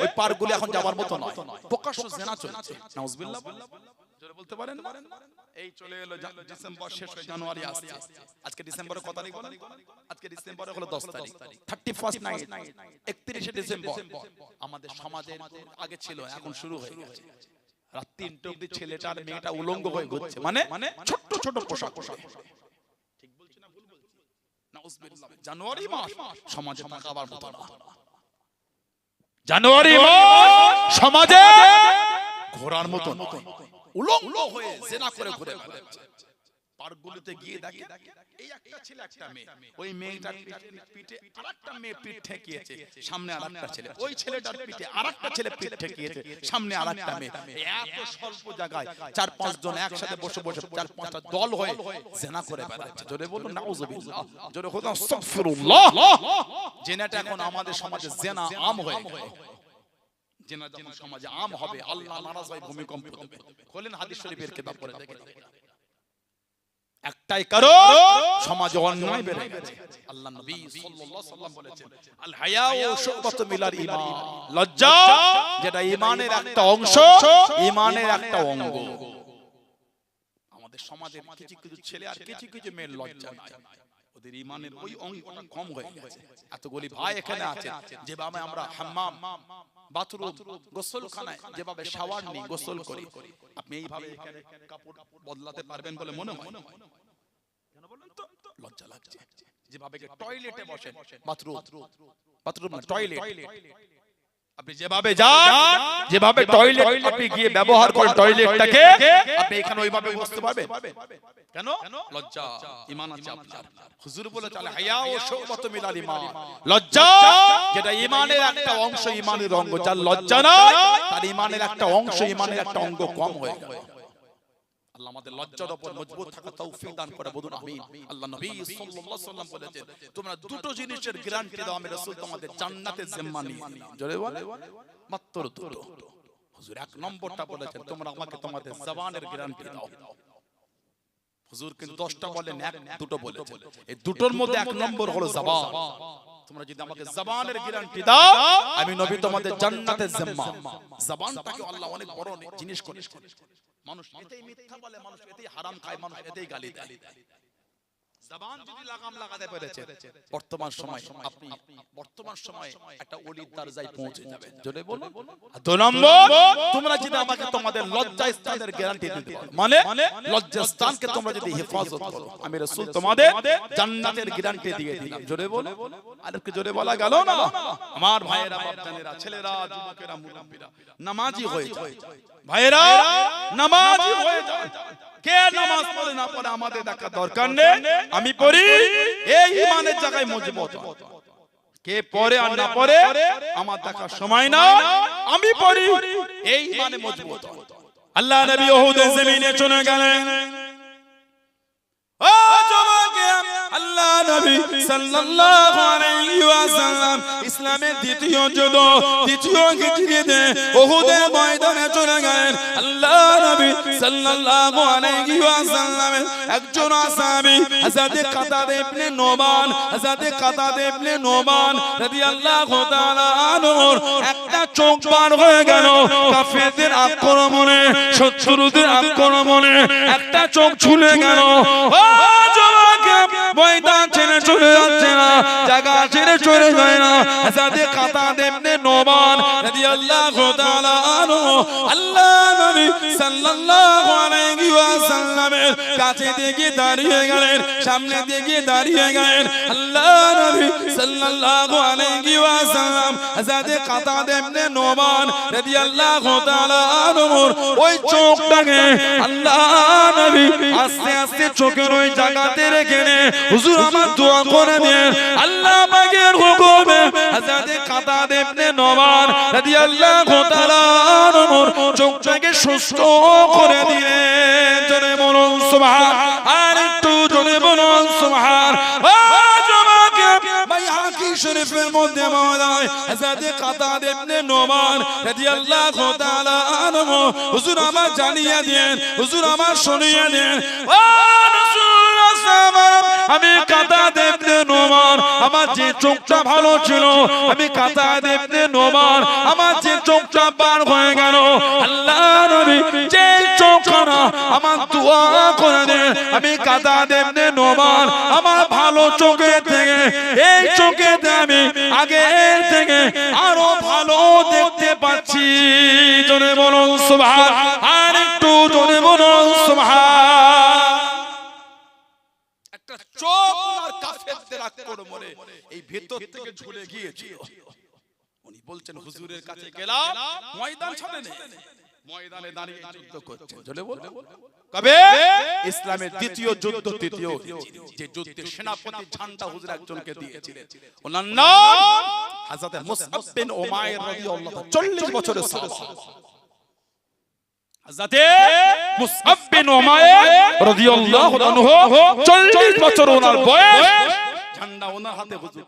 ওই পার্কগুলি এখন যাওয়ার মতো নয়, প্রকাশ্য জিনা চলছে। নাউজুবিল্লাহ জোরে বলতে পারেন না? এই চলে এলো ডিসেম্বর, শেষ হয়ে জানুয়ারি আসছে। আজকে ডিসেম্বরের কত তারিখ বলেন? আজকে ডিসেম্বরে হলো 10 তারিখ, 31 নাইট, 31শে ডিসেম্বর। আমাদের সমাজের আগে ছিল, এখন শুরু হয়ে গেছে। রাত 3টা অবধি ছেলেটা আর মেয়েটা উলঙ্গ হয়ে ঘুরছে, মানে ছোট ছোট পোশাক। ঠিক বলছি না ভুল বলছি? নাউজুবিল্লাহ। জানুয়ারি মাস সমাজে তাকাবার মতো না। জানুয়ারি মাস সমাজে ঘোরার মতো নয়, উলঙ্গ হয়ে জিনা করে ঘুরে বেড়াচ্ছে। পার্কগুলোতে গিয়ে দেখে এই একটা ছেলে একটা মেয়ে, ওই মেয়েটার পিঠে আরেকটা মেয়ে পিঠ ঠেকিয়েছে, সামনে আরেকটা ছেলে, ওই ছেলেটার পিঠে আরেকটা ছেলে পিঠ ঠেকিয়েছে, সামনে আরেকটা মেয়ে। এত স্বল্প জায়গায় 4-5 জন একসাথে বসে বসে 4-5টা দল হয়ে জিনা করে বেড়াচ্ছে। জোরে বলুন নাউজুবিল্লাহ, জোরে বলুন আস্তাগফিরুল্লাহ। জিনাটা এখন আমাদের সমাজে জিনা আম হয়ে গেছে। জিনা যখন সমাজে আম হবে, আল্লাহ নারাজ হয়, ভূমিকম্প দেবে। খোলেন হাদিস শরীফের কিতাব পড়ে দেখেন। একটাই কারণ, সমাজে অন্যায় বেড়ে গেছে। আল্লাহ নবী সাল্লাল্লাহু আলাইহি ওয়াসাল্লাম বলেছেন, আল হায়াউ শুবাতুম মিনাল ঈমান, লজ্জা যেটা ঈমানের একটা অংশ, ঈমানের একটা অঙ্গ। আমাদের সমাজের কিছু কিছু ছেলে আর কিছু কিছু মেয়ের লজ্জা নাই, ওদের ঈমানের ওই অঙ্গটা কম হয়ে গেছে। এতগুলি ভাই এখানে আছে, যেভাবে আমরা হাম্মাম, বাথরুম, গোসলখানায় যেভাবে শাওয়ার নিই, গোসল করি, আপনি এইভাবে এখানে কাপড় বদলাতে পারবেন বলে মনে হয়? কেন বলেন তো? লজ্জা লাগছে। যেভাবে টয়লেটে বসেন, বাথরুম না, টয়লেট, আপনি যেভাবে যান, যেভাবে টয়লেট আপনি গিয়ে ব্যবহার করেন টয়লেটটাকে, আপনি এখানে ওইভাবে বসতে পারবেন? কেন? লজ্জা। ঈমান আছে আপনার। হুজুর বলে তাহলে হায়া ও শুবাতুম মিনাল ঈমান, লজ্জা যেটা ঈমানের একটা অংশ, ঈমানের অঙ্গ। যার লজ্জা নাই, তার ঈমানের একটা অংশ, ঈমানের একটা অঙ্গ কম হয়ে গেল। আল্লাহ আমাদের লজ্জার উপর মজবুত থাকা তৌফিক দান করে, বলুন আমিন। আল্লাহ নবী সাল্লাল্লাহু আলাইহি ওয়াসাল্লাম বলেছেন, তোমরা দুটো জিনিসের গ্যারান্টি দাও, আমি রাসূল তোমাদের জান্নাতের জিম্মা নিয়ে। জোরে বলে মাত্র দুটো। হুজুর এক নম্বরটা বলেছেন, তোমরা আমাকে তোমাদের জবানের গ্যারান্টি দাও। হুজুর কিন্তু 10টা বলেন, এক দুটো বলেছেন। এই দুটোর মধ্যে এক নম্বর হলো জবান। তোমরা যদি আমাকে জবানের গ্যারান্টি দাও, আমি নবী তোমাদের জান্নাতের জিম্মা। জবানটাকে আল্লাহ অনেক বড় জিনিস করেছেন। মানুষ এতেই মিথ্যা বলে, মানুষ এতেই হারাম খায়, মানুষ এতেই গালি দেয়। জবান যদি লাগাম লাগাতে পেরেছে, বর্তমান সময় আপনি বর্তমান সময় একটা ওলির দরজায় পৌঁছে যাবেন। জোরে বলুন। 2 নম্বর, তোমরা যদি আমাকে তোমাদের লজ্জা স্থানের গ্যারান্টি দিতে পারো, মানে লজ্জা স্থানকে তোমরা যদি হেফাজত করো, আমি রাসূল তোমাদের জান্নাতের গ্যারান্টি দিয়ে দিলাম। জোরে বলুন। আর কি জোরে বলা গেল না? আমার ভাইয়েরা, বাপজানেরা, ছেলেরা, যুবকেরা, মুরব্বিরা, নামাজি হয়ে যায়। ভাইয়েরা নামাজি হয়ে যায়। কে নামাজ পড়ে না পড়ে আমাদের দেখা দরকার নেই, আমি পড়ি, এই ঈমানের জায়গায় মজবুত। কে পড়ে আর না পড়ে আমার দেখার সময় না, আমি পড়ি, এই ঈমানে মজবুত। আল্লাহ নবী উহুদের জমিনে চলে গেলেন। ও যুবক, আল্লাহ নবী সাল্লাল্লাহু আলাইহি ওয়াসাল্লাম ইসলামের দ্বিতীয় যুদ্ধ দ্বিতীয় হিজরিতে উহুদের ময়দানে চলে গেলেন আল্লাহ নবী সাল্লাল্লাহু আলাইহি ওয়াসাল্লামের একজন সাহাবী হযরত কাতাদা ইবনে নোমান রাদিয়াল্লাহু তাআলা আনহুর একটা চোখ বার হয়ে গেল কাফেরদের আক্রমণে শত্রুদের আক্রমণে একটা চোখ ঝুলে গেল ও জওয়াকে ময়দান ছেড়ে চলে যাচ্ছে না জায়গা ছেড়ে চলে যায় না হযরত কাতাদা ইবনে নোমান রাদিয়াল্লাহু তাআলা আনহু আল্লাহ নবী সাল্লাল্লাহু আলাইহি ওয়াসাল্লামের কাছে থেকে দাঁড়িয়ে গেলেন সামনে থেকে দাঁড়িয়ে গেলেন আল্লাহ নবী সাল্লাল্লাহু আলাইহি ওয়াসাল্লাম হযরত কাতাদা ইবনে নোমান রাদিয়াল্লাহু তাআলা আনহুর ওই চোখটাকে আল্লাহ নবী আস্তে আস্তে চোখের ওই জায়গাতে রেখে হুজুর আমার দোয়া করে দেন আল্লাহ পাকের হুকুমে হযরত কাতাদা ইবনে নোমান রাদিয়াল্লাহু তাআলা আনহুর চোখটাকে সুস্থ করে দিলেন জোরে বলুন সুবহান আর একটু জোরে বলুন সুবহান বাইহাকি শরীফের মধ্যে মাওলা হযরত কাতাদা ইবনে নোমান রাদিয়াল্লাহু তাআলা আনহু হুজুর আমার জানিয়ে দেন হুজুর আমার শুনিয়ে দেন ও রাসূলুল্লাহ আমি কাতাদা ইবনে নোমান আমার যে চোখটা ভালো ছিল আমি কাতাদা ইবনে নোমান আমার যে চোখটা বার হয়ে গেল আল্লাহ নবী যে চোখটা আমার দোয়া করে দেন আমি কাতাদা ইবনে নোমান আমার ভালো চোখে থেকে এই চোখেতে আমি আগে থেকে আরো ভালো দেখতে পাচ্ছি জোরে বলুন সুবহান আর একটু জোরে বলুন সুবহান একটা চোখ আর কাফেরদের আক্রমণে এই ভেতর থেকে ঝুলে গিয়েছিল উনি বলছেন হুজুরের কাছে গেলাম ময়দান ছাড়ে নেই ময়দানে দাঁড়িয়ে যুদ্ধ করছেন জোরে বলুন কবে ইসলামের দ্বিতীয় যুদ্ধ তৃতীয় যে যুদ্ধে সেনাপতি ঝান্ডা হুজুর একজনকে দিয়েছিলেন ওনার নাম হযরত মুসআব বিন উমাইর রাদিয়াল্লাহু 40 বছরের সাহাবা হযরত মুসআব বিন উমাইর রাদিয়াল্লাহু আনহু 40 বছর ওনার বয়স ঝান্ডা ওনার হাতে হুজুর